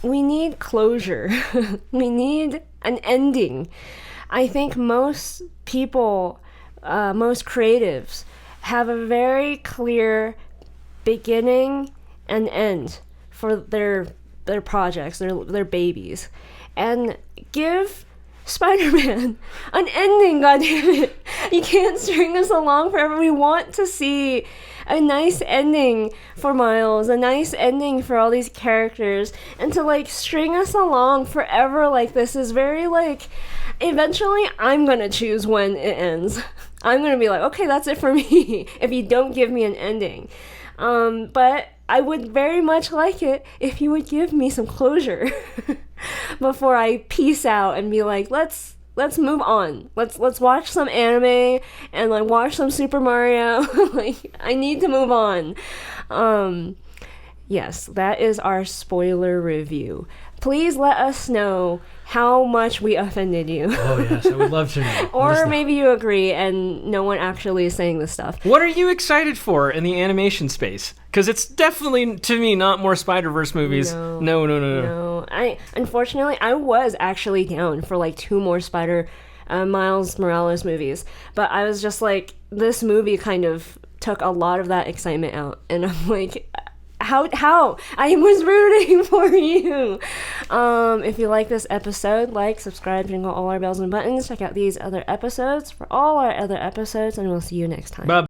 we need closure. We need an ending. I think most people, most creatives, have a very clear beginning and end for their projects, their babies, and give Spider-Man an ending. Goddammit, you can't string us along forever. We want to see a nice ending for Miles, a nice ending for all these characters, and to string us along forever like this is very eventually I'm gonna choose when it ends. I'm gonna be okay, that's it for me if you don't give me an ending. But I would very much like it if you would give me some closure. before I peace out and be like, let's move on. Let's watch some anime and like watch some Super Mario. Like, I need to move on. Yes, that is our spoiler review. Please let us know how much we offended you. Oh, yes, I would love to know. Or maybe you agree and no one actually is saying this stuff. What are you excited for in the animation space? Because it's definitely, to me, not more Spider-Verse movies. No. No, unfortunately, I was actually down for like 2 more Miles Morales movies. But I was just like, this movie kind of took a lot of that excitement out. And I'm like... How? I was rooting for you. If you like this episode, like, subscribe, jingle all our bells and buttons. Check out these other episodes for all our other episodes, and we'll see you next time. Bye.